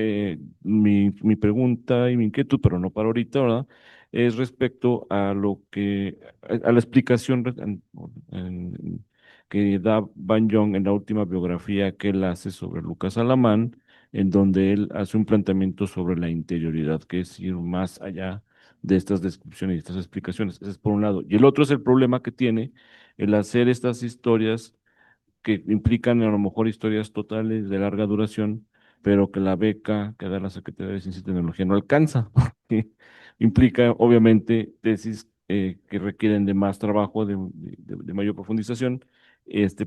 Mi pregunta y mi inquietud, pero no para ahorita, ¿verdad? Es respecto a lo que, a la explicación que da Van Jong en la última biografía que él hace sobre Lucas Alamán, en donde él hace un planteamiento sobre la interioridad, que es ir más allá de estas descripciones y estas explicaciones. Ese es por un lado. Y el otro es el problema que tiene el hacer estas historias que implican a lo mejor historias totales de larga duración, pero que la beca que da la Secretaría de Ciencia y Tecnología no alcanza. Implica, obviamente, tesis que requieren de más trabajo, de mayor profundización,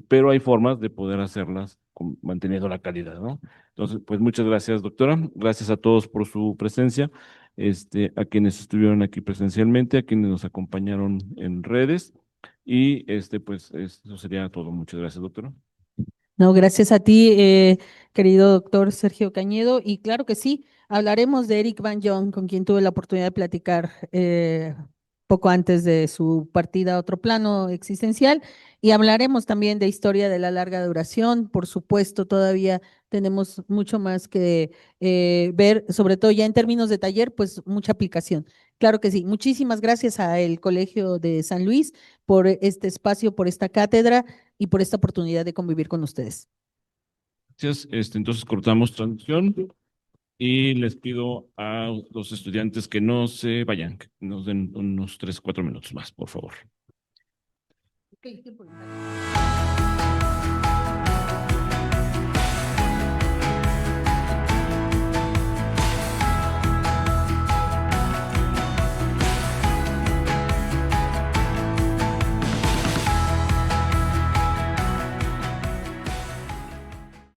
pero hay formas de poder hacerlas manteniendo la calidad, ¿no? Entonces, pues muchas gracias, doctora. Gracias a todos por su presencia, a quienes estuvieron aquí presencialmente, a quienes nos acompañaron en redes. Y pues eso sería todo. Muchas gracias, doctora. No, gracias a ti, querido doctor Sergio Cañedo. Y claro que sí, hablaremos de Eric Van Jong, con quien tuve la oportunidad de platicar poco antes de su partida a otro plano existencial. Y hablaremos también de historia de la larga duración. Por supuesto, todavía tenemos mucho más que ver, sobre todo ya en términos de taller, pues mucha aplicación. Claro que sí. Muchísimas gracias al Colegio de San Luis por este espacio, por esta cátedra y por esta oportunidad de convivir con ustedes. Gracias. Entonces cortamos transmisión y les pido a los estudiantes que no se vayan, que nos den unos 3, 4 minutos más, por favor. Okay,